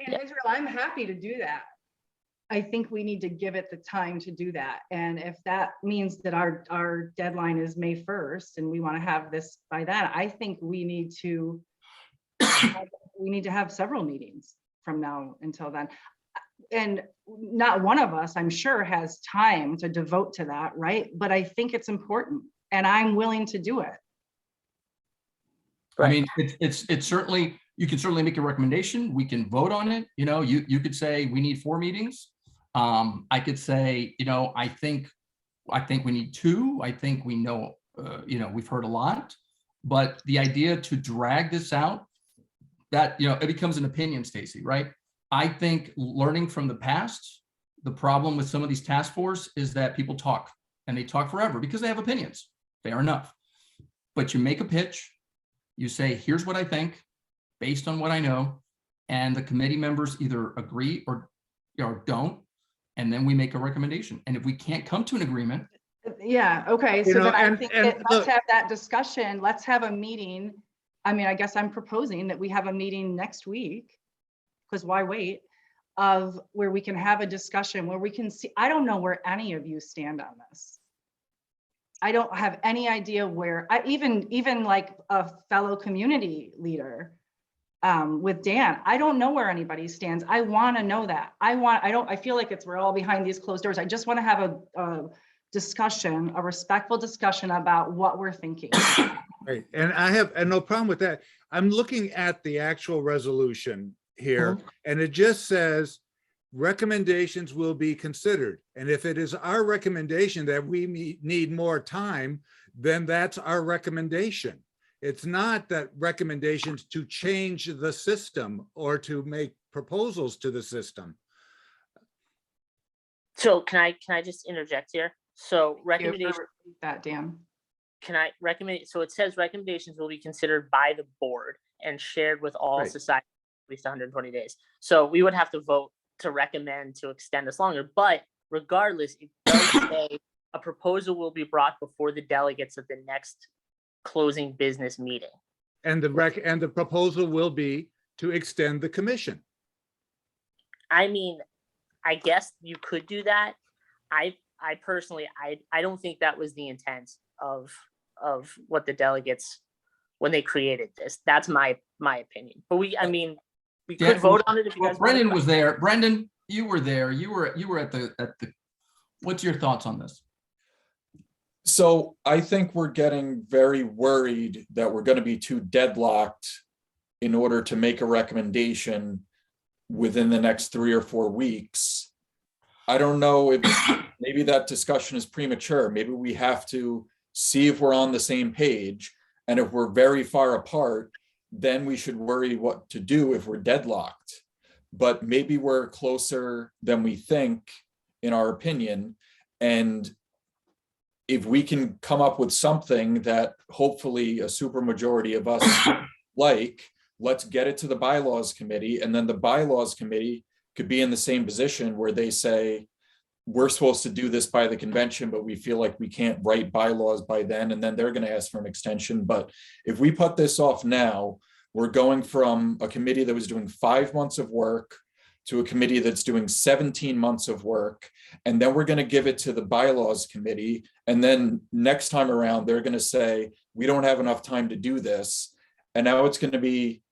And Israel, I'm happy to do that. I think we need to give it the time to do that. And if that means that our deadline is May 1st and we want to have this by that, I think we need to have several meetings from now until then. And not one of us, I'm sure, has time to devote to that, right? But I think it's important, and I'm willing to do it. I mean, it's certainly, you can certainly make a recommendation. We can vote on it. You know, you could say we need 4 meetings. I could say, you know, I think we need 2. I think we know, you know, we've heard a lot, but the idea to drag this out, that, you know, it becomes an opinion, Stacie, right? I think learning from the past, the problem with some of these task force is that people talk, and they talk forever because they have opinions. Fair enough. But you make a pitch, you say, here's what I think based on what I know, and the committee members either agree or don't, and then we make a recommendation. And if we can't come to an agreement. Yeah, okay, so then I think that let's have that discussion. Let's have a meeting. I mean, I guess I'm proposing that we have a meeting next week, because why wait, of where we can have a discussion where we can see, I don't know where any of you stand on this. I don't have any idea where, even like a fellow community leader with Dan, I don't know where anybody stands. I want to know that. I feel like we're all behind these closed doors. I just want to have a discussion, a respectful discussion about what we're thinking. Right, and I have no problem with that. I'm looking at the actual resolution here, and it just says recommendations will be considered. And if it is our recommendation that we need more time, then that's our recommendation. It's not that recommendations to change the system or to make proposals to the system. So can I just interject here? So recommendation that, Dan. Can I recommend? So it says recommendations will be considered by the board and shared with all society at least 120 days. So we would have to vote to recommend to extend this longer. But regardless, it does say a proposal will be brought before the delegates at the next closing business meeting. And the proposal will be to extend the commission. I mean, I guess you could do that. I personally, I don't think that was the intent of what the delegates, when they created this. That's my opinion. But we could vote on it if you guys. Brendan was there. Brendan, you were there. You were at the. What's your thoughts on this? So I think we're getting very worried that we're going to be too deadlocked in order to make a recommendation within the next 3 or 4 weeks. I don't know if maybe that discussion is premature. Maybe we have to see if we're on the same page. And if we're very far apart, then we should worry what to do if we're deadlocked. But maybe we're closer than we think, in our opinion. And if we can come up with something that hopefully a supermajority of us like, let's get it to the bylaws committee. And then the bylaws committee could be in the same position where they say, we're supposed to do this by the convention, but we feel like we can't write bylaws by then. And then they're going to ask for an extension. But if we put this off now, we're going from a committee that was doing 5 months of work to a committee that's doing 17 months of work. And then we're going to give it to the bylaws committee. And then next time around, they're going to say, we don't have enough time to do this. And now it's going to be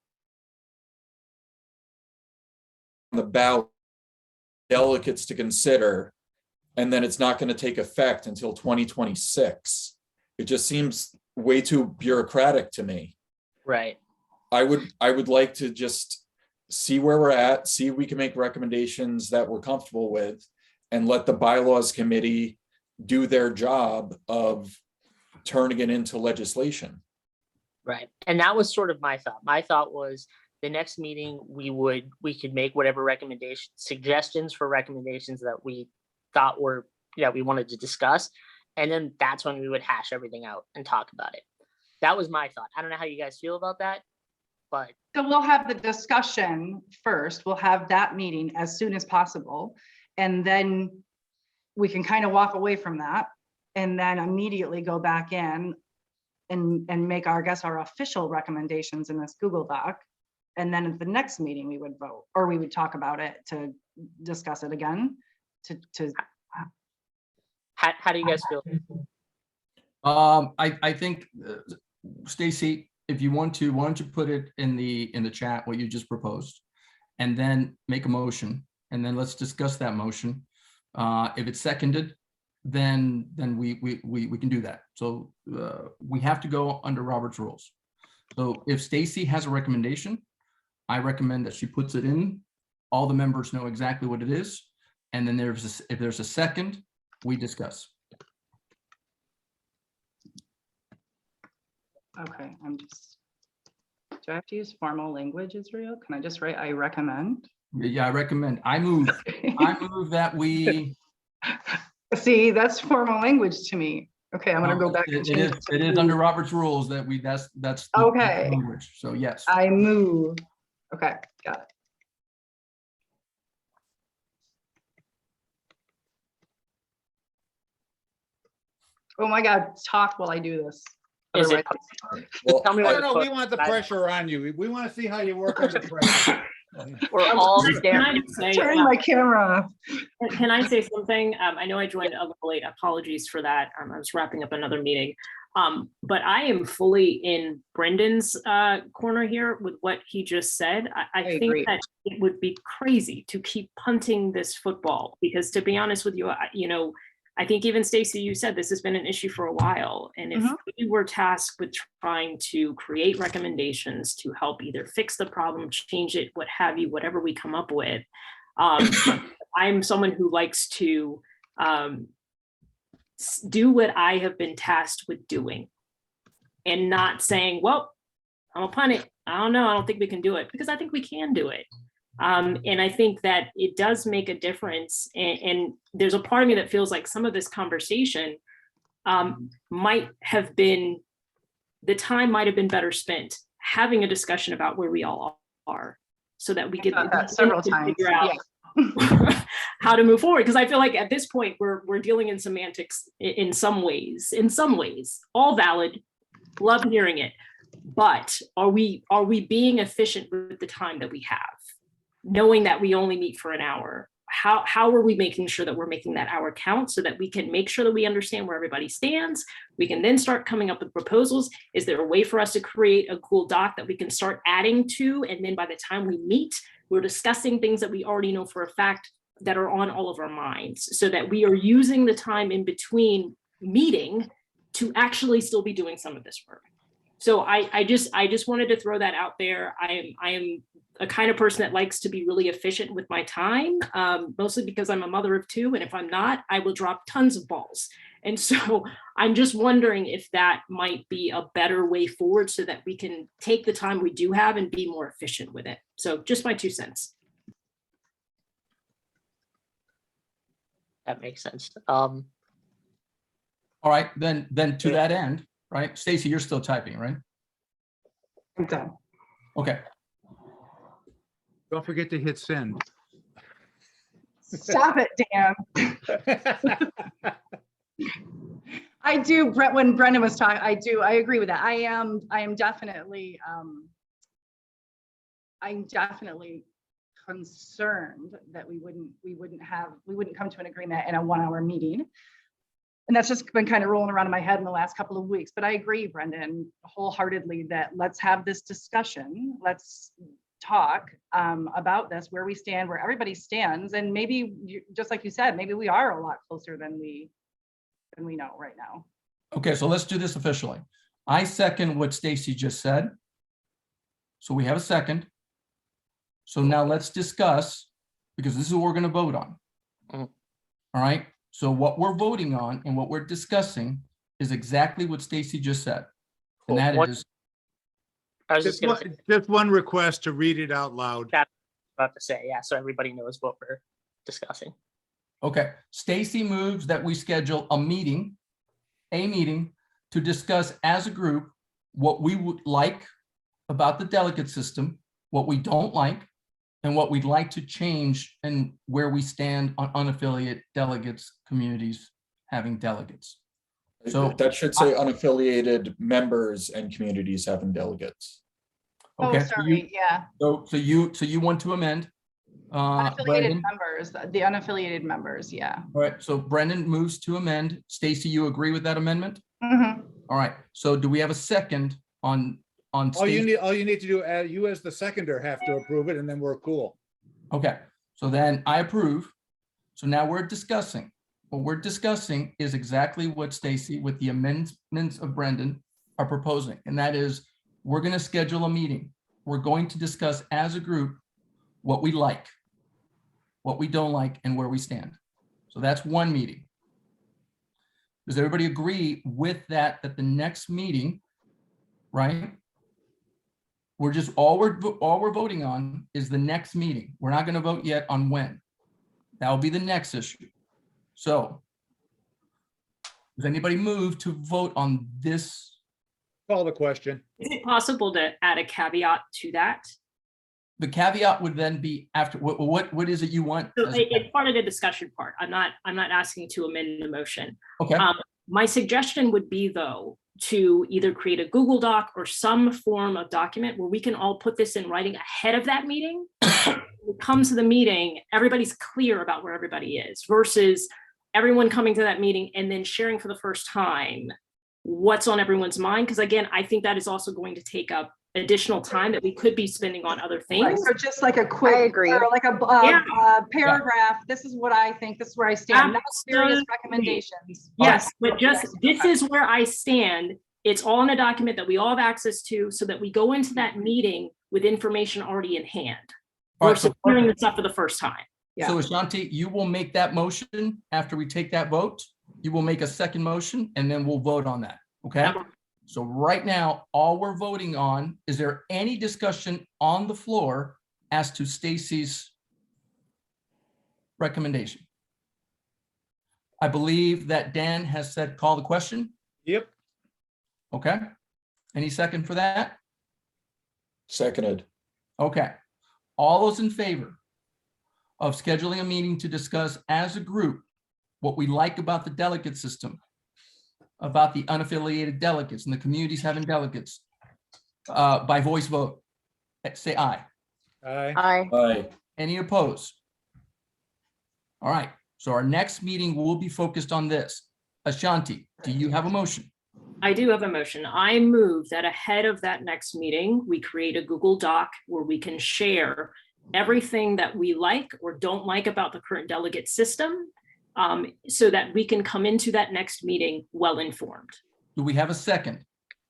on the ballot, delegates to consider, and then it's not going to take effect until 2026. It just seems way too bureaucratic to me. Right. I would like to just see where we're at, see if we can make recommendations that we're comfortable with, and let the bylaws committee do their job of turning it into legislation. Right. And that was sort of my thought. My thought was the next meeting, we could make whatever suggestions for recommendations that we thought we wanted to discuss. And then that's when we would hash everything out and talk about it. That was my thought. I don't know how you guys feel about that, but. So we'll have the discussion first. We'll have that meeting as soon as possible. And then we can kind of walk away from that and then immediately go back in and make our official recommendations in this Google Doc. And then at the next meeting, we would vote, or we would talk about it to discuss it again. How do you guys feel? I think, Stacie, if you want to, why don't you put it in the chat, what you just proposed, and then make a motion, and then let's discuss that motion. If it's seconded, then we can do that. So we have to go under Robert's rules. So if Stacie has a recommendation, I recommend that she puts it in. All the members know exactly what it is. And then if there's a second, we discuss. Okay, do I have to use formal language, Israel? Can I just write, I recommend? Yeah, I recommend. I move that we. See, that's formal language to me. Okay, I'm gonna go back. It is under Robert's rules that that's okay. Language. So yes. I move. Okay, got it. Oh my God, talk while I do this. Well, tell me no, we want the pressure on you. We want to see how you work under pressure. We're all turning my camera off. Can I say something? I know I joined a little late. Apologies for that. I was wrapping up another meeting. But I am fully in Brendan's corner here with what he just said. I think agree. That it would be crazy to keep punting this football because, to be honest with you, I think even Stacie, you said this has been an issue for a while. And if we were tasked with trying to create recommendations to help either fix the problem, change it, what have you, whatever we come up with, I'm someone who likes to do what I have been tasked with doing and not saying, well, I'm gonna punt it. I don't know. I don't think we can do it, because I think we can do it. And I think that it does make a difference. And there's a part of me that feels like some of this conversation might have been, the time might have been better spent having a discussion about where we all are, so that we get several times figure out how to move forward. Because I feel like at this point we're dealing in semantics in some ways, all valid, love hearing it. But are we being efficient with the time that we have? Knowing that we only meet for an hour, how are we making sure that we're making that hour count so that we can make sure that we understand where everybody stands? We can then start coming up with proposals. Is there a way for us to create a cool doc that we can start adding to? And then by the time we meet, we're discussing things that we already know for a fact that are on all of our minds, so that we are using the time in between meeting to actually still be doing some of this work. So I just wanted to throw that out there. I am a kind of person that likes to be really efficient with my time, mostly because I'm a mother of two, and if I'm not, I will drop tons of balls. And so I'm just wondering if that might be a better way forward so that we can take the time we do have and be more efficient with it. So just my 2 cents. That makes sense. All right, then to that end, right? Stacie, you're still typing, right? I'm done. Okay. Don't forget to hit send. Stop it, Dan. I do, Brett, when Brendan was talking, I agree with that. I am definitely, I'm definitely concerned that we wouldn't come to an agreement in a 1-hour meeting. And that's just been kind of rolling around in my head in the last couple of weeks. But I agree, Brendan, wholeheartedly that let's have this discussion. Let's talk about this, where we stand, where everybody stands. And maybe, just like you said, maybe we are a lot closer than we know right now. Okay, so let's do this officially. I second what Stacie just said. So we have a second. So now let's discuss, because this is what we're going to vote on. Mhm. All right. So what we're voting on and what we're discussing is exactly what Stacie just said. And that is, I was just gonna say, Just one request to read it out loud. about to say, yeah, so everybody knows what we're discussing. okay, Stacie moves that we schedule a meeting to discuss as a group what we would like about the delegate system, what we don't like, and what we'd like to change, and where we stand on unaffiliated delegates, communities having delegates. So That should say unaffiliated members and communities having delegates. okay, Oh, sorry, yeah. so you want to amend? Unaffiliated Brendan? members, the unaffiliated members, yeah. All right, so Brendan moves to amend. Stacie, you agree with that amendment? Mhm. All right, so do we have a second on All you Stacie? need to do, you as the seconder have to approve it, and then we're cool. Okay, so then I approve. So now we're discussing. What we're discussing is exactly what Stacie, with the amendments of Brendan, are proposing. And that is, we're going to schedule a meeting. We're going to discuss as a group what we like, what we don't like, and where we stand. So that's one meeting. Does everybody agree with that, that the next meeting, right? We're just, all we're voting on is the next meeting. We're not going to vote yet on when. That will be the next issue. So does anybody move to vote on this? Call the question. Is it possible to add a caveat to that? The caveat would then be after, what is it you want? So as a it's part of the discussion part. I'm not asking to amend the motion. Okay, My suggestion would be, though, to either create a Google Doc or some form of document where we can all put this in writing ahead of that meeting. When it comes to the meeting, everybody's clear about where everybody is, versus everyone coming to that meeting and then sharing for the first time what's on everyone's mind. Because again, I think that is also going to take up additional time that we could be spending on other Right, things. so just like a quick, agree. or like a paragraph, this is what I think, this is where I stand, not serious Absolutely. recommendations. Yes, but just, this is where I stand. It's all in a document that we all have access to, so that we go into that meeting with information already in hand. All right, Versus so hearing this up for the first time. so Ashanti, you will make that motion after we take that vote. You will make a second motion and then we'll vote on that, okay? So right now, all we're voting on, is there any discussion on the floor as to Stacie's recommendation? I believe that Dan has said, call the question. Yep. Okay. Any second for that? Seconded. Okay. All those in favor of scheduling a meeting to discuss as a group what we like about the delegate system, about the unaffiliated delegates and the communities having delegates, by voice vote, say aye. Aye. Aye. Aye. Any opposed? All right, so our next meeting will be focused on this. Ashanti, do you have a motion? I do have a motion. I move that ahead of that next meeting, we create a Google Doc where we can share everything that we like or don't like about the current delegate system, so that we can come into that next meeting well-informed. Do we have a second?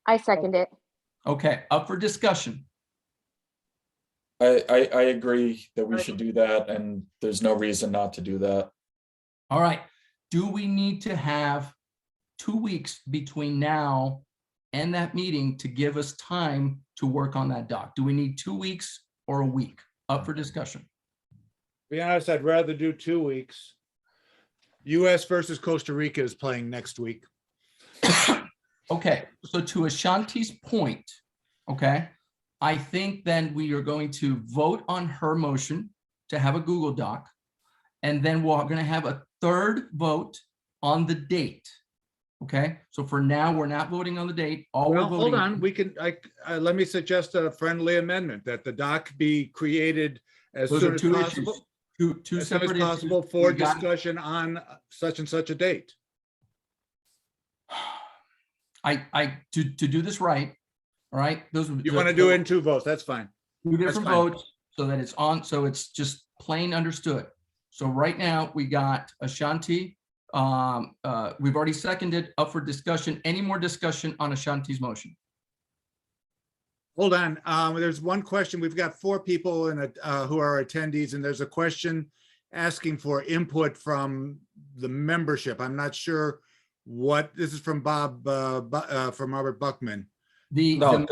I second it. Okay, up for discussion. I agree that we should do that, and there's no reason not to do that. All right, do we need to have 2 weeks between now and that meeting to give us time to work on that doc? Do we need 2 weeks or a week? Up for discussion. To be honest, I'd rather do 2 weeks. US versus Costa Rica is playing next week. Okay, so to Ashanti's point, okay, I think then we are going to vote on her motion to have a Google Doc. And then we're going to have a third vote on the date. Okay, so for now, we're not voting on the date. All we're Well, hold voting on, we can, let me suggest a friendly amendment that the doc be created as Those soon are as two possible. issues. Two As soon as separate possible issues. for We got- discussion on such and such a date. To do this right, all right, those. You want to do it in 2 votes, that's fine. Two different fine. votes so that it's on, so it's just plain understood. So right now, we got Ashanti. We've already seconded, up for discussion. Any more discussion on Ashanti's motion? Hold on, there's one question. We've got 4 people in it who are attendees, and there's a question asking for input from the membership. I'm not sure what, this is from Bob, from Robert Buckman. The No.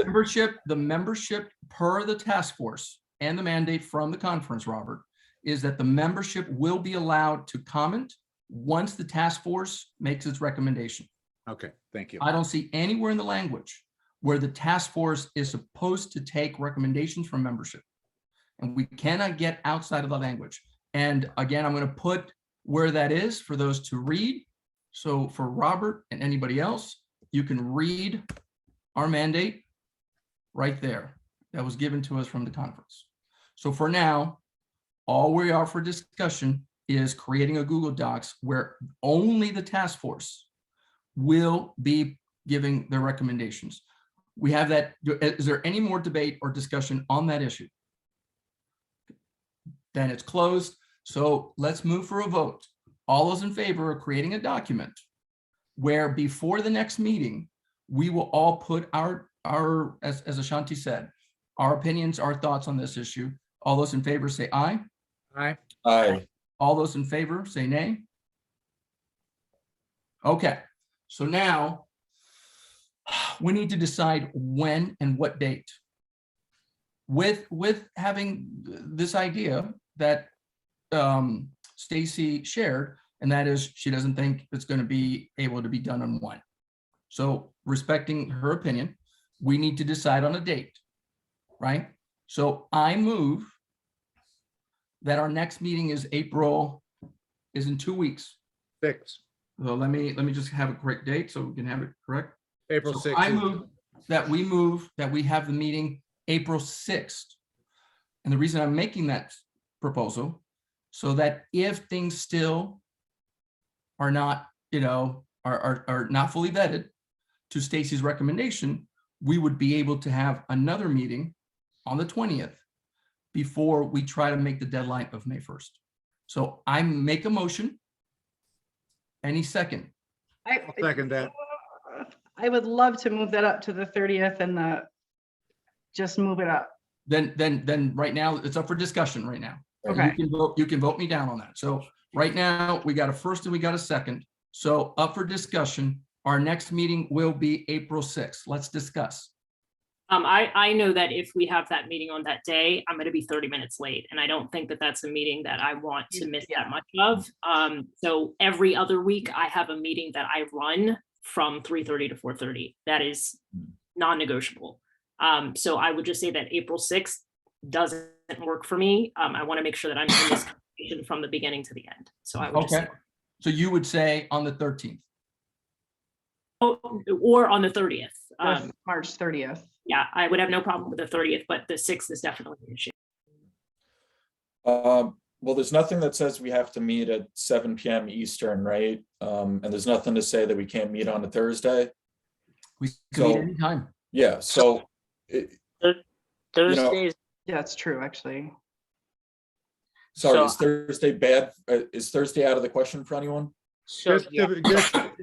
membership per the task force and the mandate from the conference, Robert, is that the membership will be allowed to comment once the task force makes its recommendation. Okay, thank you. I don't see anywhere in the language where the task force is supposed to take recommendations from membership. And we cannot get outside of the language. And again, I'm going to put where that is for those to read. So for Robert and anybody else, you can read our mandate right there that was given to us from the conference. So for now, all we are for discussion is creating a Google Docs where only the task force will be giving their recommendations. We have that. Is there any more debate or discussion on that issue? Then it's closed. So let's move for a vote. All those in favor of creating a document where before the next meeting, we will all put our as Ashanti said, our opinions, our thoughts on this issue. All those in favor say aye. Aye. Aye. All those in favor say nay. Okay, so now we need to decide when and what date. With having this idea that Stacie shared, and that is she doesn't think it's going to be able to be done on one. So respecting her opinion, we need to decide on a date, right? So I move that our next meeting is in 2 weeks. 6, So let me just have a correct date so we can have it correct. April So 6th. I move that we have the meeting April 6th. And the reason I'm making that proposal, so that if things still are not, are not fully vetted to Stacie's recommendation, we would be able to have another meeting on the 20th before we try to make the deadline of May 1st. So I make a motion. Any second? I'll second that. I would love to move that up to the 30th and just move it up. Then right now, it's up for discussion right now. Okay. You can vote me down on that. So right now, we got a first and we got a second. So up for discussion, our next meeting will be April 6th. Let's discuss. I know that if we have that meeting on that day, I'm going to be 30 minutes late. And I don't think that that's a meeting that I want to miss that much of. So every other week I have a meeting that I run from 3:30 to 4:30. That is non-negotiable. So I would just say that April 6th doesn't work for me. I want to make sure that I'm in this conversation from the beginning to the end. So I would just Okay. say, So you would say on the 13th. or on the 30th. That's March 30th. Yeah, I would have no problem with the 30th, but the 6th is definitely an issue. Well, there's nothing that says we have to meet at 7 p.m. Eastern, right? And there's nothing to say that we can't meet on a Thursday. We can So- meet anytime. Yeah, so, Thursdays. Yeah, it's true, actually. sorry, So- is Thursday bad? Is Thursday out of the question for anyone? So yeah,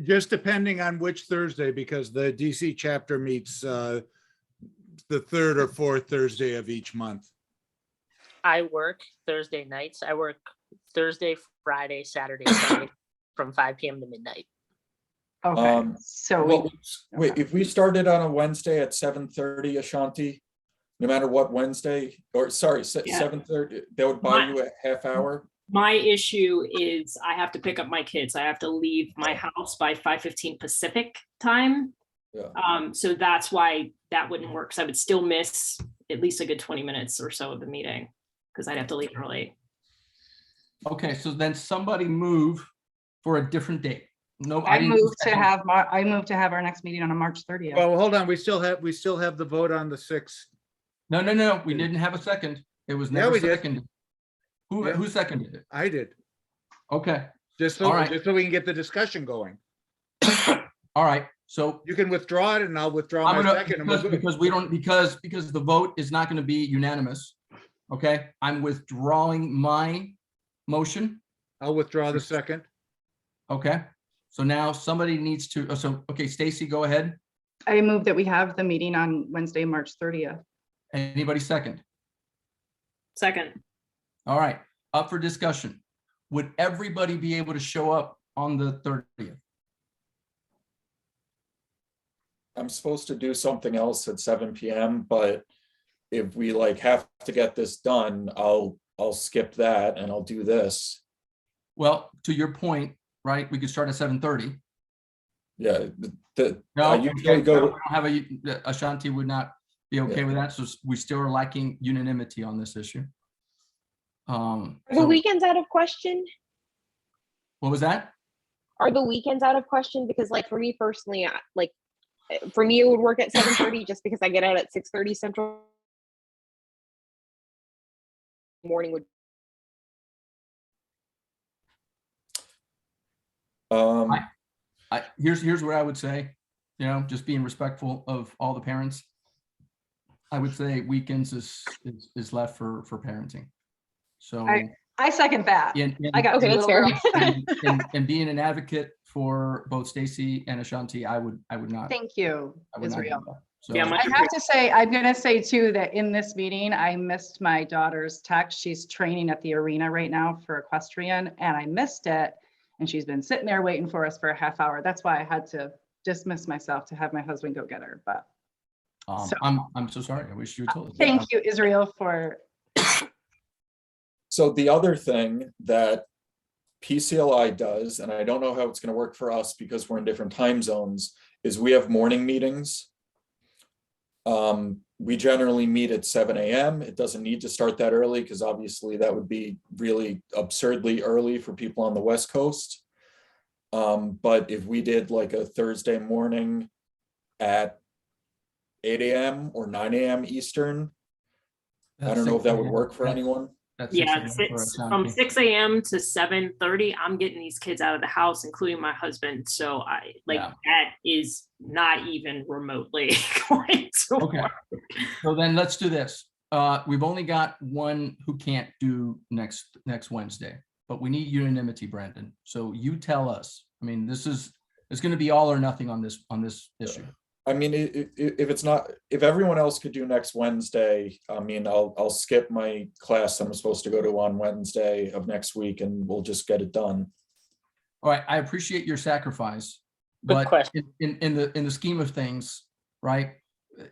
Just depending on which Thursday, because the DC chapter meets the third or fourth Thursday of each month. I work Thursday nights. I work Thursday, Friday, Saturday, Sunday from 5 p.m. to midnight. Okay, so Well, wait, if we started on a Wednesday at 7:30, Ashanti, no matter what Wednesday, or sorry, Yeah. 7:30, that would buy you a half hour? My issue is I have to pick up my kids. I have to leave my house by 5:15 Pacific time. Yeah. So that's why that wouldn't work. So I would still miss at least a good 20 minutes or so of the meeting because I'd have to leave early. Okay, so then somebody move for a different date. No, I didn't move to second. have our next meeting on a March 30th. Well, hold on, we still have the vote on the 6th. No, we didn't have a second. It was Yeah, never we did. seconded. Yeah. Who seconded it? I did, Okay, just All right. so we can get the discussion going. all right, so You can withdraw it and I'll withdraw I'm my gonna, second. and we'll because go. because we don't, because the vote is not gonna be unanimous. Okay, I'm withdrawing my motion. I'll withdraw the second. Okay, so now somebody needs to, okay, Stacie, go ahead. I move that we have the meeting on Wednesday, March 30th. Anybody second? Second, All right, up for discussion. Would everybody be able to show up on the 30th? I'm supposed to do something else at 7 p.m., but if we like have to get this done, I'll skip that and I'll do this. Well, to your point, right, we could start at 7:30. Yeah, No, I we usually don't go, have Ashanti would not be okay with that, so we still are lacking unanimity on this issue. Are the So weekends out of question? what was that? Are the weekends out of question? Because like for me personally, for me, it would work at 7:30 just because I get out at 6:30 Central. Morning would Here's what I would say, just being respectful of all the parents. I would say weekends is left for parenting. So. I second that. I got Okay, two that's little fair. girls. And being an advocate for both Stacie and Ashanti, I would not. Thank you, I would not do Israel. that. So, Yeah, my- I have to say, I'm gonna say too, that in this meeting, I missed my daughter's text. She's training at the arena right now for equestrian and I missed it. And she's been sitting there waiting for us for a half hour. That's why I had to dismiss myself to have my husband go get her. But so- I'm so sorry. I wish you were told. thank you, Israel, for, so the other thing that PCLI does, and I don't know how it's going to work for us because we're in different time zones, is we have morning meetings. We generally meet at 7 a.m. It doesn't need to start that early because obviously that would be really absurdly early for people on the West Coast. But if we did like a Thursday morning at 8 a.m. or 9 a.m. Eastern, I don't know if that would work for anyone. yeah, from 6 a.m. to 7:30, I'm getting these kids out of the house, including my husband. So Yeah. that is not even remotely going to Okay. work. So then let's do this. We've only got one who can't do next Wednesday, but we need unanimity, Brandon. So you tell us. I mean, it's going to be all or nothing on this issue. I mean, if everyone else could do next Wednesday, I mean, I'll skip my class I'm supposed to go to on Wednesday of next week and we'll just get it done. All right, I appreciate your sacrifice, Good but question. in the scheme of things, right?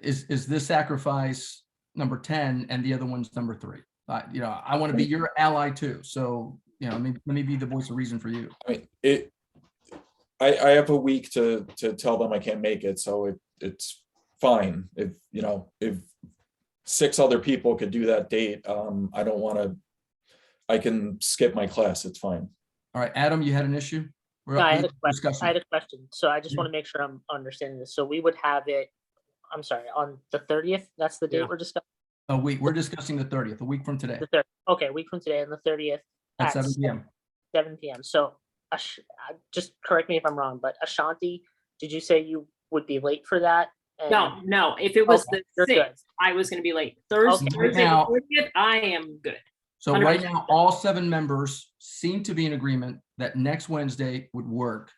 Is this sacrifice number 10 and the other one's number 3? I want to be your ally too. So, let me be the voice of reason for you. I mean, I have a week to tell them I can't make it, so it's fine. If 6 other people could do that date, I can skip my class, it's fine. All right, Adam, you had an issue? No, I had a question. So I just want to make sure I'm understanding this. So we would have it, I'm sorry, on the 30th. That's the date Yeah. we're discussing. We're discussing the 30th, a week from today. The 30th. Okay, a week from today, on the 30th. at 7 p.m. 7 p.m. So just correct me if I'm wrong, but Ashanti, did you say you would be late for that? And- No, if it was Okay, the you're good. 6th, I was gonna be late. Thursday, Okay. Thursday the Now- 40th, I am good. So right 100%. now, all 7 members seem to be in agreement that next Wednesday would work.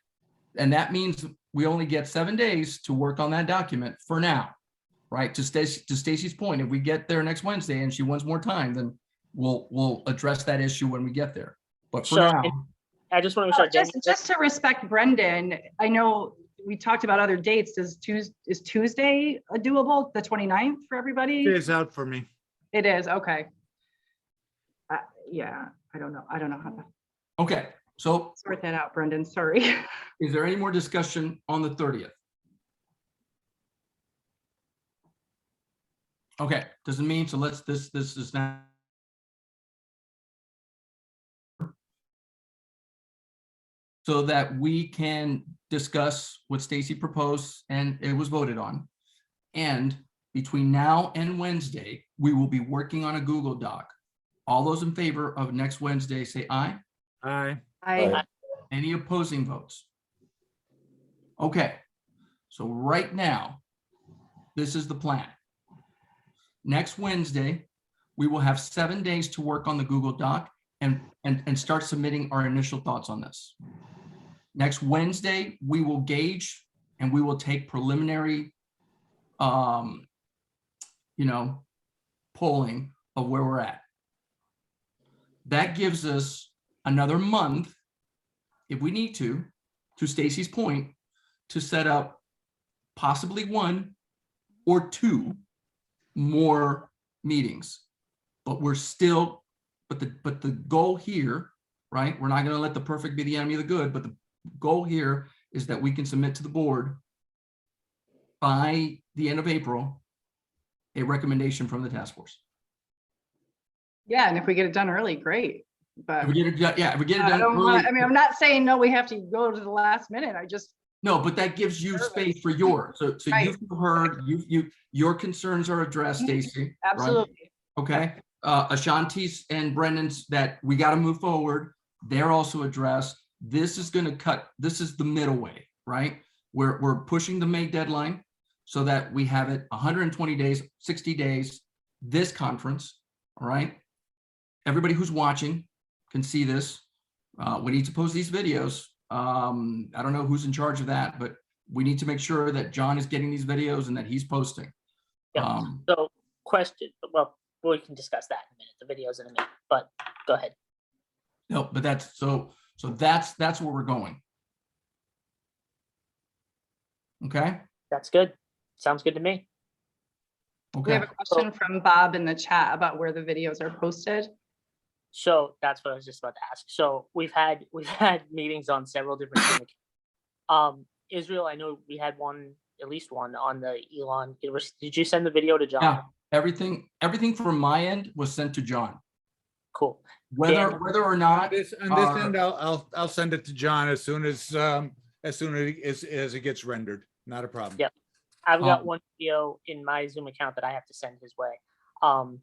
And that means we only get 7 days to work on that document for now, right? To Stacie's point, if we get there next Wednesday and she wants more time, then we'll address that issue when we get there. But for So, now, I just want to make sure. Just to respect Brendan, I know we talked about other dates. Is Tuesday doable, the 29th for everybody? It is out for me. It is, okay. Yeah, I don't know how to okay. So sort that out, Brendan, sorry. is there any more discussion on the 30th? Okay, doesn't mean, so this is not. So that we can discuss what Stacie proposed and it was voted on. And between now and Wednesday, we will be working on a Google Doc. All those in favor of next Wednesday, say aye. Aye. I, Any opposing votes? Okay, so right now, this is the plan. Next Wednesday, we will have 7 days to work on the Google Doc and start submitting our initial thoughts on this. Next Wednesday, we will gauge and we will take preliminary, polling of where we're at. That gives us another month, if we need to Stacie's point, to set up possibly 1 or 2 more meetings. But we're still, but the goal here, right? We're not going to let the perfect be the enemy of the good, but the goal here is that we can submit to the board by the end of April a recommendation from the task force. yeah, and if we get it done early, great. But If we get it done, yeah, if we get it I done don't early, want, I'm not saying, no, we have to go to the last minute. I just, no, but that gives you space for yours. So you Right. feel heard, your concerns are addressed, Stacie. right? absolutely. Okay, Ashanti's and Brendan's that we got to move forward. They're also addressed. This is going to cut, this is the middle way, right? We're pushing the May deadline so that we have it 120 days, 60 days, this conference, all right? Everybody who's watching can see this. We need to post these videos. I don't know who's in charge of that, but we need to make sure that John is getting these videos and that he's posting. Yeah. So question, well, we can discuss that in a minute, the videos in a minute, but go ahead. No, but that's, so that's where we're going. Okay, That's good. Sounds good to me. We okay. have a question from Bob in the chat about where the videos are posted. So that's what I was just about to ask. So we've had meetings on several different things. Israel, I know we had one, at least one on the Elon University. Did you send the video to John? Yeah, everything from my end was sent to John. Cool. Whether Dan- or not, On this end, I'll send it to John as soon as it gets rendered. Not a problem. Yeah. I've got one video in my Zoom account that I have to send his way. so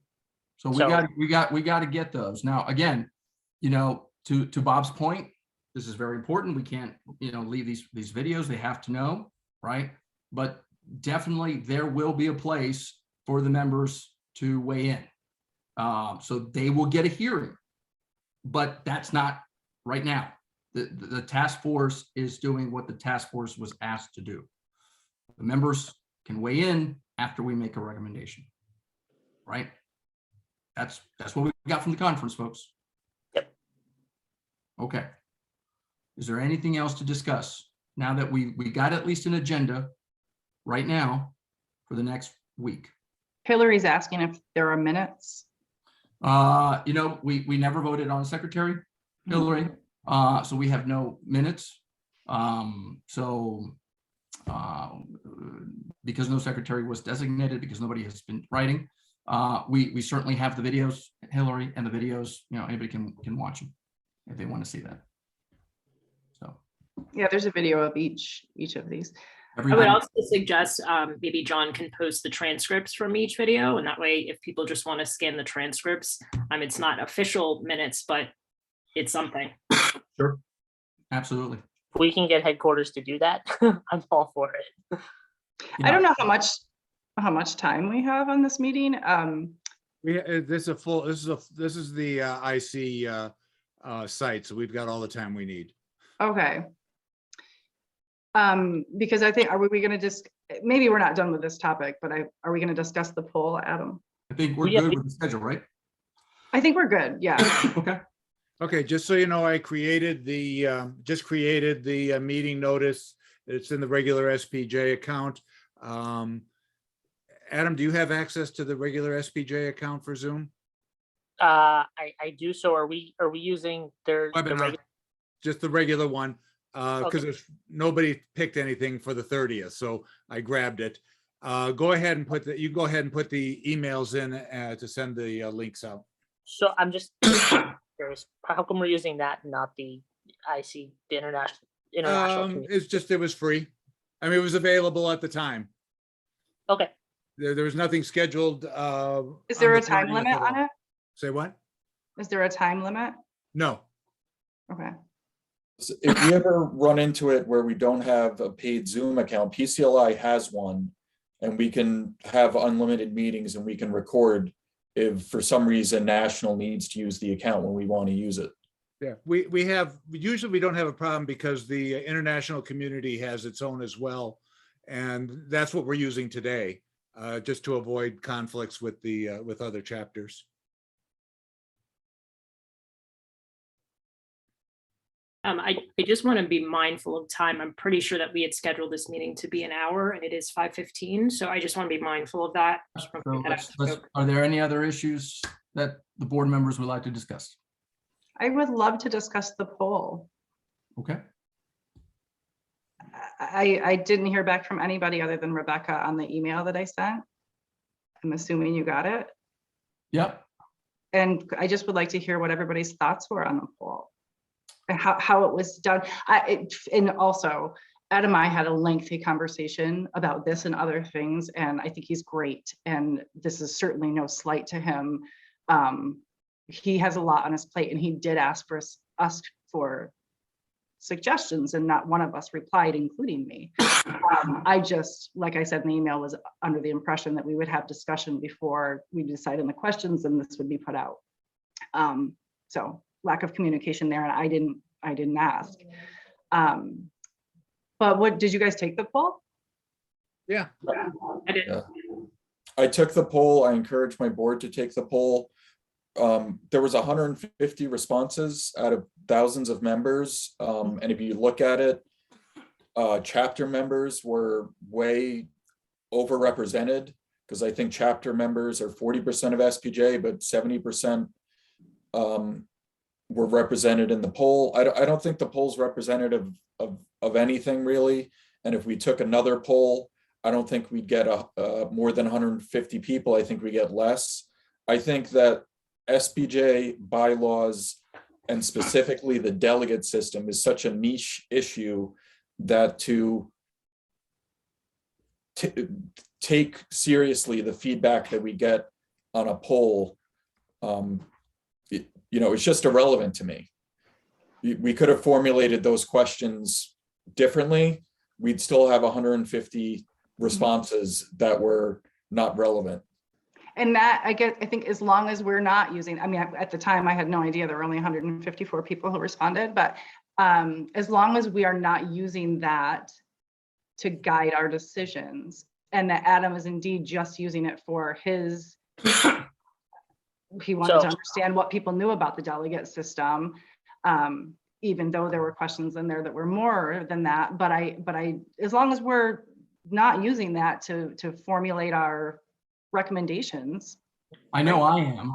we got to get those. Now, again, to Bob's point, this is very important. We can't, leave these videos. They have to know, right? But definitely there will be a place for the members to weigh in. So they will get a hearing, but that's not right now. The task force is doing what the task force was asked to do. The members can weigh in after we make a recommendation, right? That's what we got from the conference, folks. Yep. Okay. Is there anything else to discuss now that we got at least an agenda right now for the next week? Hillary's asking if there are minutes. We never voted on a secretary, Hillary. So we have no minutes. Because no secretary was designated, because nobody has been writing, we certainly have the videos, Hillary, and the videos, anybody can watch them if they want to see that. So Yeah, there's a video of each of these. I would also suggest maybe John can post the transcripts from each video, and that way if people just want to scan the transcripts, it's not official minutes, but it's something. Sure. Absolutely. If we can get headquarters to do that, I'm all for it. I don't know how much time we have on this meeting. This is the IC site, so we've got all the time we need. Okay. Because I think, are we going to just, maybe we're not done with this topic, but are we going to discuss the poll, Adam? I think we're Yeah. good with the schedule, right? I think we're good. Yeah. Okay. Okay, just so you know, I created just created the meeting notice. It's in the regular SPJ account. Adam, do you have access to the regular SPJ account for Zoom? I do. So are we using the Webinar, regular? just the regular one, because nobody picked anything for the 30th, so I grabbed it. Go ahead and put the emails in to send the links out. So I'm just curious, how come we're using that and not the IC, the international community? It's just, it was free. I mean, it was available at the time. Okay. There was nothing scheduled. Is there on a the time 30th limit at on all. it? Say what? Is there a time limit? No. Okay. So if we ever run into it where we don't have a paid Zoom account, PCLI has one, and we can have unlimited meetings and we can record if for some reason National needs to use the account when we want to use it. Yeah, we usually we don't have a problem because the international community has its own as well. And that's what we're using today, just to avoid conflicts with the with other chapters. I just want to be mindful of time. I'm pretty sure that we had scheduled this meeting to be an hour and it is 5:15. So I just want to be mindful of that. Just want to So put that out. are there any other issues that the board members would like to discuss? I would love to discuss the poll. Okay. I didn't hear back from anybody other than Rebecca on the email that I sent. I'm assuming you got it. Yep. And I just would like to hear what everybody's thoughts were on the poll and how it was done. And also, Adam and I had a lengthy conversation about this and other things, and I think he's great. And this is certainly no slight to him. He has a lot on his plate, and he did ask for us for suggestions, and not one of us replied, including me. I just, like I said in the email, was under the impression that we would have discussion before we decide on the questions and this would be put out. So lack of communication there, and I didn't ask. But what did you guys take the poll? Yeah. I did. Yeah. I took the poll. I encouraged my board to take the poll. There was 150 responses out of thousands of members. And if you look at it, chapter members were way overrepresented, because I think chapter members are 40% of SPJ, but 70% were represented in the poll. I don't think the poll's representative of anything really. And if we took another poll, I don't think we'd get more than 150 people. I think we get less. I think that SPJ bylaws, and specifically the delegate system, is such a niche issue that to take seriously the feedback that we get on a poll, it's just irrelevant to me. We could have formulated those questions differently. We'd still have 150 responses that were not relevant. And that, I think as long as we're not using, I mean, at the time I had no idea there were only 154 people who responded, but as long as we are not using that to guide our decisions, and that Adam is indeed just using it for his, he wanted to understand what people knew about the delegate system, even though there were questions in there that were more than that. But I, as long as we're not using that to formulate our recommendations. I know I am.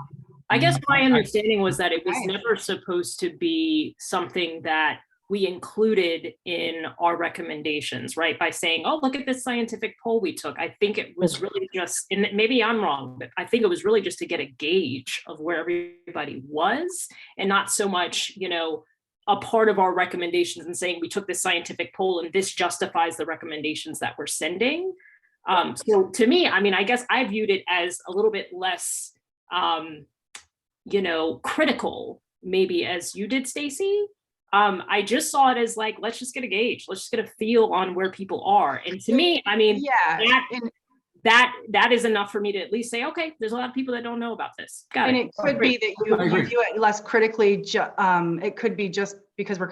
I guess my understanding was that it was never supposed to be something that we included in our recommendations, right? By saying, oh, look at this scientific poll we took. I think it was really just, and maybe I'm wrong, but I think it was really just to get a gauge of where everybody was, and not so much, a part of our recommendations and saying we took this scientific poll and this justifies the recommendations that we're sending. So to me, I mean, I guess I viewed it as a little bit less, critical maybe as you did, Stacie. I just saw it as like, let's just get a gauge. Let's just get a feel on where people are. And to me, I mean, Yeah. that is enough for me to at least say, okay, there's a lot of people that don't know about this. Got And it. it could be that I you agree. view it less critically. It could be just because I'm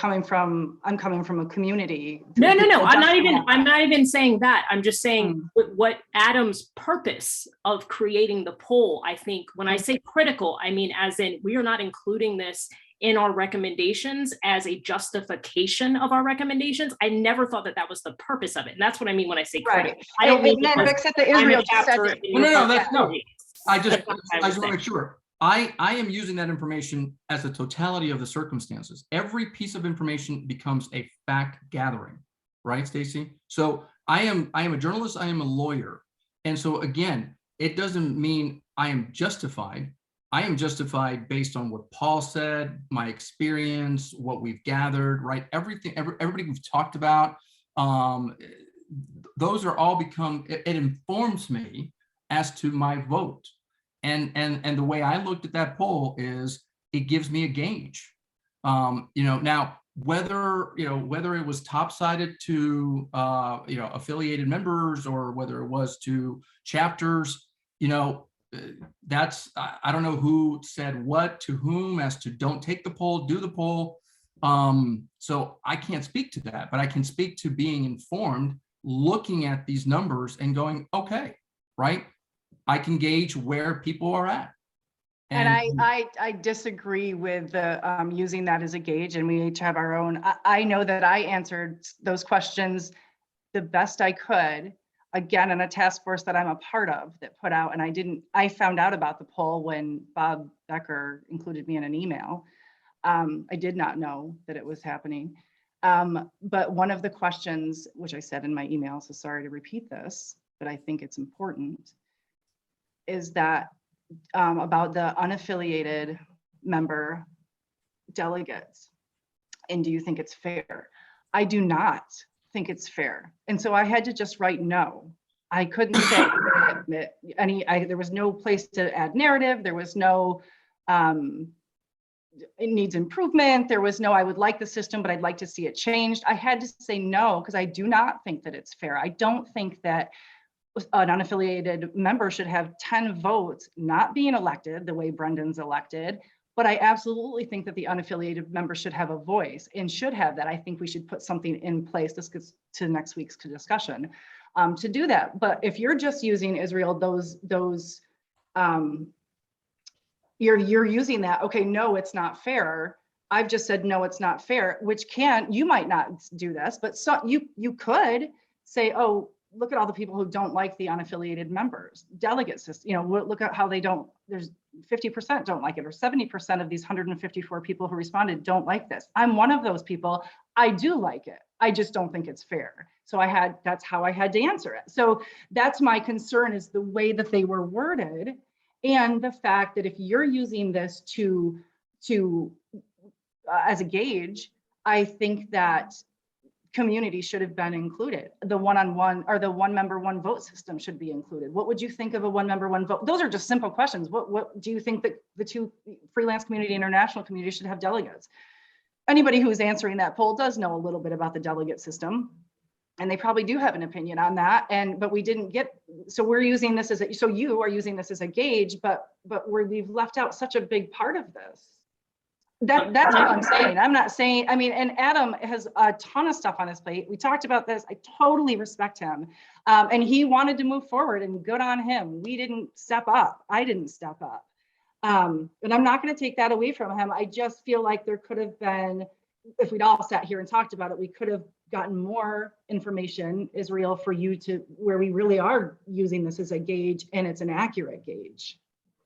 coming from a community. No. I'm not even saying that. I'm just saying what Adam's purpose of creating the poll. I think when I say critical, I mean, as in, we are not including this in our recommendations as a justification of our recommendations. I never thought that that was the purpose of it. And that's what I mean when I say critical. I don't mean because except that I'm Israel a just said chapter that. in No, your that's no. I just That's not what I want was to saying. make sure. I am using that information as a totality of the circumstances. Every piece of information becomes a fact gathering, right, Stacie? So I am a journalist, I am a lawyer. And so again, it doesn't mean I am justified. I am justified based on what Paul said, my experience, what we've gathered, right? Everybody we've talked about, those are all it informs me as to my vote. And the way I looked at that poll is it gives me a gauge. Now whether it was top-sided to affiliated members or whether it was to chapters, that's I don't know who said what to whom as to don't take the poll, do the poll. So I can't speak to that, but I can speak to being informed, looking at these numbers and going, okay, right? I can gauge where people are at. And I disagree with the using that as a gauge, and we each have our own. I know that I answered those questions the best I could, again, in a task force that I'm a part of that put out, and I found out about the poll when Bob Becker included me in an email. I did not know that it was happening. But one of the questions, which I said in my email, so sorry to repeat this, but I think it's important, is that about the unaffiliated member delegates. And do you think it's fair? I do not think it's fair. And so I had to just write no. I couldn't say there was no place to add narrative. There was no, it needs improvement. There was no, I would like the system, but I'd like to see it changed. I had to say no, because I do not think that it's fair. I don't think that an unaffiliated member should have 10 votes not being elected the way Brendan's elected, but I absolutely think that the unaffiliated member should have a voice and should have that. I think we should put something in place. This gets to next week's discussion to do that. But if you're just using Israel, you're using that, okay, no, it's not fair. I've just said, no, it's not fair, which you might not do this, but so you could say, oh, look at all the people who don't like the unaffiliated members, delegate system, look at how there's 50% don't like it, or 70% of these 154 people who responded don't like this. I'm one of those people. I do like it. I just don't think it's fair. So that's how I had to answer it. So that's my concern, is the way that they were worded, and the fact that if you're using this as a gauge, I think that community should have been included. The one-on-one or the one member, one vote system should be included. What would you think of a one member, one vote? Those are just simple questions. What do you think that the two freelance community, international community should have delegates? Anybody who's answering that poll does know a little bit about the delegate system, and they probably do have an opinion on that. But we didn't get, so we're using this so you are using this as a gauge, but we've left out such a big part of this. That's what I'm saying. I'm not saying, and Adam has a ton of stuff on his plate. We talked about this. I totally respect him. And he wanted to move forward, and good on him. We didn't step up. I didn't step up. And I'm not going to take that away from him. I just feel like there could have been, if we'd all sat here and talked about it, we could have gotten more information, Israel, for you to where we really are using this as a gauge, and it's an accurate gauge.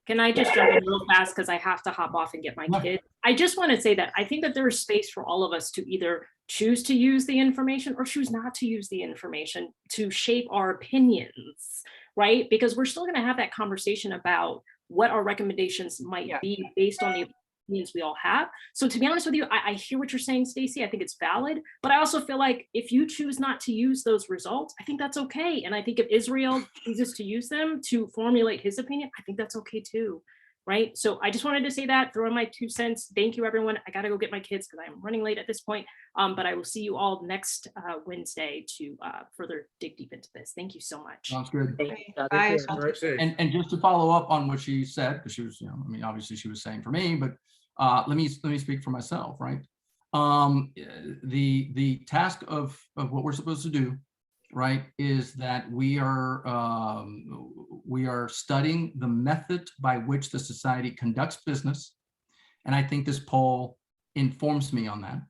Can I just jump in real fast, because I have to hop off and get my kid? I just want to say that I think that there is space for all of us to either choose to use the information or choose not to use the information to shape our opinions, right? Because we're still going to have that conversation about what our recommendations might be based on the opinions we all have. So to be honest with you, I hear what you're saying, Stacie. I think it's valid, but I also feel like if you choose not to use those results, I think that's okay. And I think if Israel chooses to use them to formulate his opinion, I think that's okay too. right? So I just wanted to say that, throw in my 2 cents. Thank you, everyone. I got to go get my kids because I'm running late at this point. But I will see you all next Wednesday to further dig deep into this. Thank you so much. Sounds good. Thank you, Doug. Bye. Drive safe. And just to follow up on what she said, because she was, you know, I mean, obviously she was saying for me, but let me speak for myself, right? The task of what we're supposed to do, right, is that we are studying the method by which the society conducts business, and I think this poll informs me on that,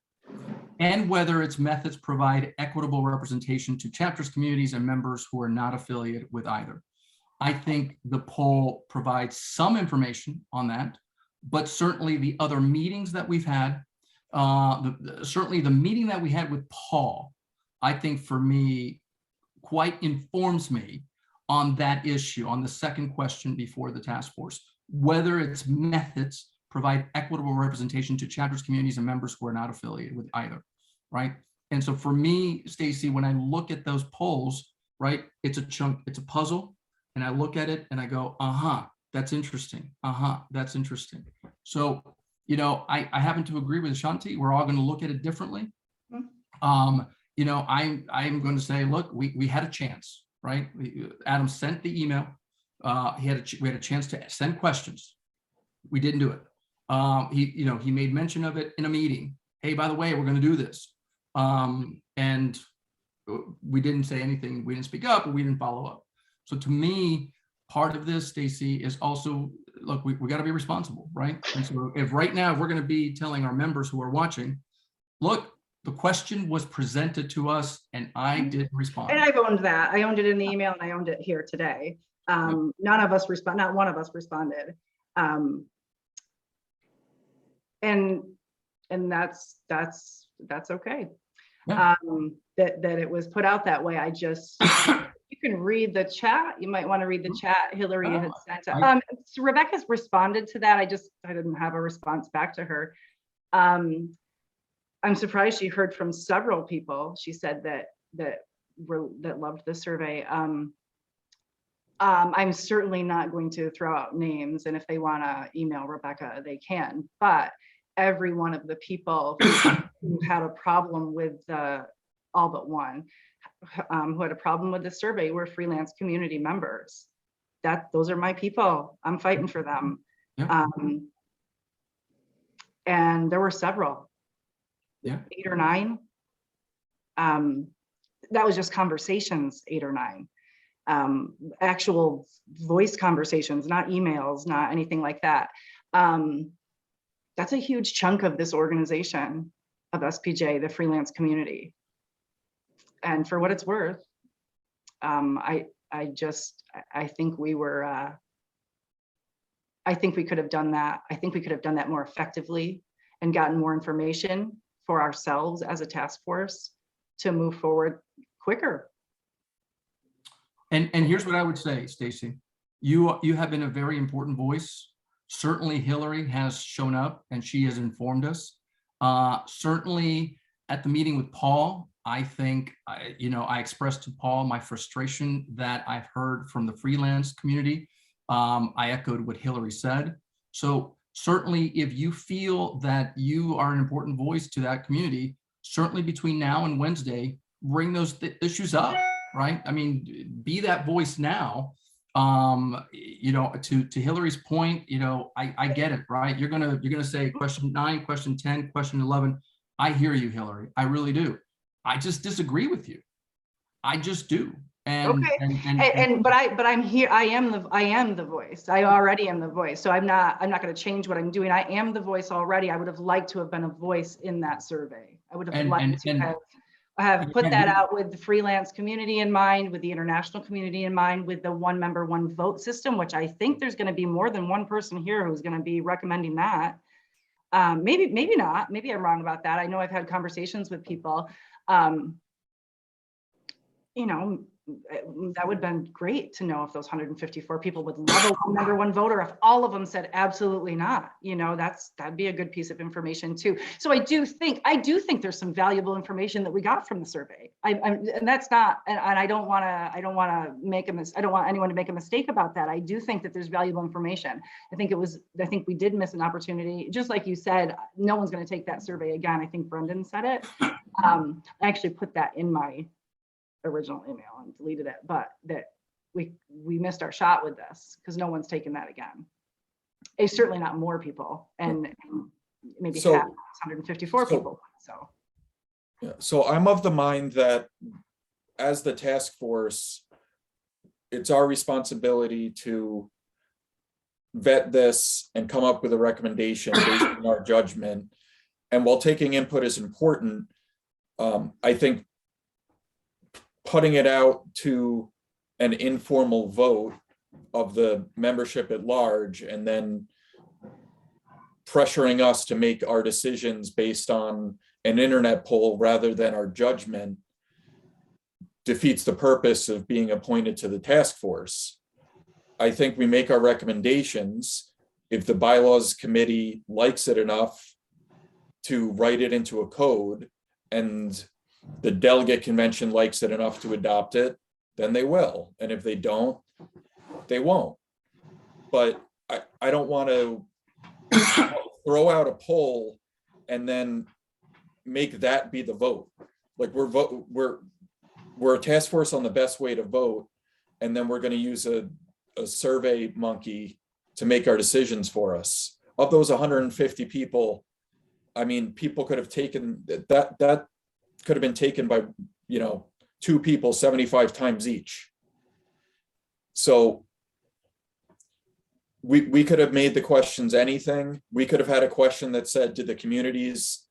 and whether its methods provide equitable representation to chapters, communities, and members who are not affiliated with either. I think the poll provides some information on that, but certainly the other meetings that we've had, certainly the meeting that we had with Paul, I think for me, quite informs me on that issue, on the second question before the task force, whether its methods provide equitable representation to chapters, communities, and members who are not affiliated with either, right? And so for me, Stacie, when I look at those polls, right, it's a chunk, it's a puzzle, and I look at it and I go, that's interesting. That's interesting. So, you know, I happen to agree with Ashanti. We're all going to look at it differently. You know, I'm going to say, look, we had a chance, right? Adam sent the email. We had a chance to send questions. We didn't do it. He made mention of it in a meeting. Hey, by the way, we're going to do this. And we didn't say anything. We didn't speak up, or we didn't follow up. So to me, part of this, Stacie, is also, look, we got to be responsible, right? And so if right now we're going to be telling our members who are watching, look, the question was presented to us and I didn't respond. And I've owned that. I owned it in the email and I owned it here today. Not one of us responded. And that's okay. Yeah. That it was put out that way. I just, you can read the chat. You might want to read the chat. Hillary had sent it. So Rebecca's responded to that. I didn't have a response back to her. I'm surprised she heard from several people. She said that loved the survey. I'm certainly not going to throw out names, and if they want to email Rebecca, they can. But every one of the people who had a problem with all but one, who had a problem with the survey, were freelance community members. Those are my people. I'm fighting for them. Yeah. And there were several. Yeah. 8 or 9. That was just conversations, 8 or 9. Actual voice conversations, not emails, not anything like that. That's a huge chunk of this organization of SPJ, the freelance community. And for what it's worth, I think we were, I think we could have done that. I think we could have done that more effectively and gotten more information for ourselves as a task force to move forward quicker. And here's what I would say, Stacie. You have been a very important voice. Certainly Hillary has shown up and she has informed us. Certainly at the meeting with Paul, I think, I expressed to Paul my frustration that I've heard from the freelance community. I echoed what Hillary said. So certainly if you feel that you are an important voice to that community, certainly between now and Wednesday, bring those issues up, right? I mean, be that voice now. To Hillary's point, I get it, right? You're gonna say question 9, question 10, question 11. I hear you, Hillary. I really do. I just disagree with you. I just do. And, okay. But I'm here. I am the voice. I already am the voice. So I'm not going to change what I'm doing. I am the voice already. I would have liked to have been a voice in that survey. I would have liked to have put that out with the freelance community in mind, with the international community in mind, with the 1 member, 1 vote system, which I think there's going to be more than 1 person here who's going to be recommending that. Maybe not. Maybe I'm wrong about that. I know I've had conversations with people. that would have been great to know if those 154 people would love a one member, one voter. If all of them said absolutely not, that'd be a good piece of information too. So I do think there's some valuable information that we got from the survey. And that's not, and I don't want to make I don't want anyone to make a mistake about that. I do think that there's valuable information. I think we did miss an opportunity. Just like you said, no one's going to take that survey again. I think Brendan said it. I actually put that in my original email and deleted it, but that we missed our shot with this because no one's taken that again. It's certainly not more people, and maybe So- half, 154 people. So Yeah, so I'm of the mind that as the task force, it's our responsibility to vet this and come up with a recommendation based on our judgment. And while taking input is important, I think putting it out to an informal vote of the membership at large and then pressuring us to make our decisions based on an internet poll rather than our judgment defeats the purpose of being appointed to the task force. I think we make our recommendations. If the bylaws committee likes it enough to write it into a code and the delegate convention likes it enough to adopt it, then they will. And if they don't, they won't. But I don't want to throw out a poll and then make that be the vote. Like we're a task force on the best way to vote, and then we're going to use a survey monkey to make our decisions for us. Of those 150 people, I mean, people could have taken that could have been taken by, two people 75 times each. So we could have made the questions anything. We could have had a question that said, did the communities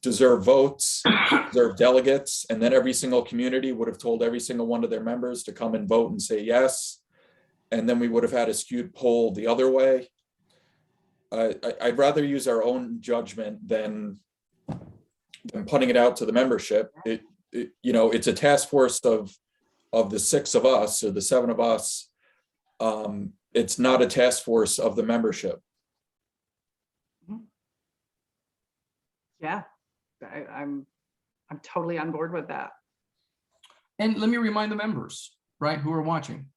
deserve votes, deserve delegates? And then every single community would have told every single one of their members to come and vote and say yes. And then we would have had a skewed poll the other way. I'd rather use our own judgment than putting it out to the membership. It's a task force of the 6 of us or the 7 of us. It's not a task force of the membership. yeah, I'm totally on board with that. And let me remind the members, right, who are watching,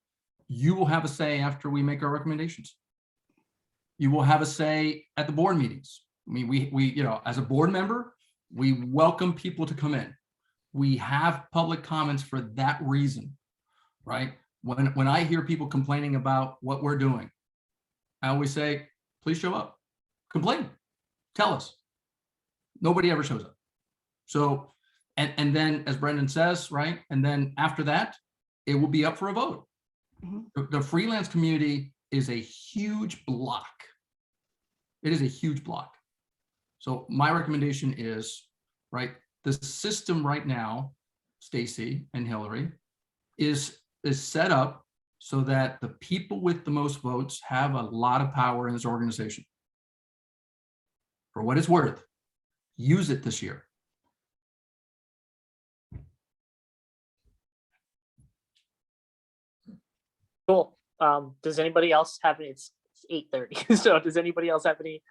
you will have a say after we make our recommendations. You will have a say at the board meetings. I mean, we as a board member, we welcome people to come in. We have public comments for that reason, right? When I hear people complaining about what we're doing, I always say, please show up, complain, tell us. Nobody ever shows up. So, and then as Brendan says, right? And then after that, it will be up for a vote. Mhm. The freelance community is a huge block. It is a huge block. So my recommendation is, right, the system right now, Stacie and Hillary, is set up so that the people with the most votes have a lot of power in this organization. For what it's worth, use it this year. Cool. Does anybody else have any? It's 8:30. So does anybody else have anything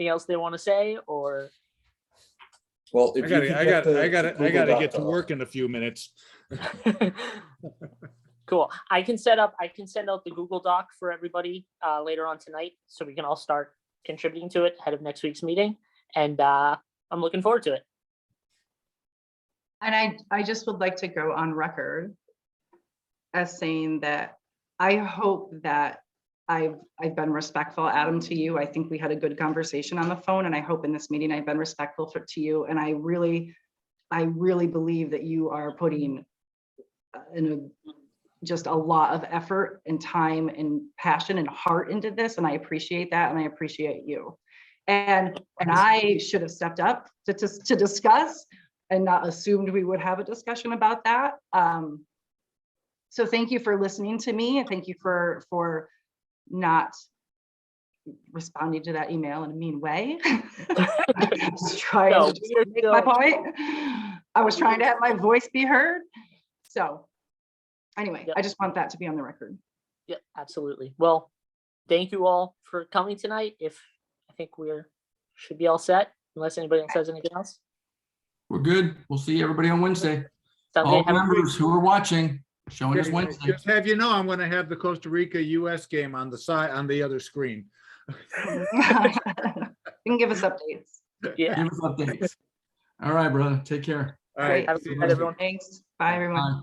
else they want to say, or? Well, if I gotta get to work in a few minutes. Cool. I can send out the Google Doc for everybody later on tonight, so we can all start contributing to it ahead of next week's meeting. And I'm looking forward to it. And I just would like to go on record as saying that I hope that I've been respectful, Adam, to you. I think we had a good conversation on the phone, and I hope in this meeting I've been respectful to you. And I really believe that you are putting just a lot of effort and time and passion and heart into this, and I appreciate that, and I appreciate you. And I should have stepped up to discuss and not assumed we would have a discussion about that. So thank you for listening to me, and thank you for not responding to that email in a mean way. Just trying to make my point. I was trying to have my voice be heard. So Anyway, Yep. I just want that to be on the record. Yeah, absolutely. Well, thank you all for coming tonight. I think should be all set, unless anybody else has anything else. We're good. We'll see everybody on Wednesday. Sounds All good. Have a great- members who are watching, join us Just Wednesday. have you know, I'm going to have the Costa Rica US game on the side, on the other screen. You can give us updates. Yeah. Give us updates. All right, brother. Take care. All right. Have a see good you night, next everyone. Thanks. Bye, everyone. Bye.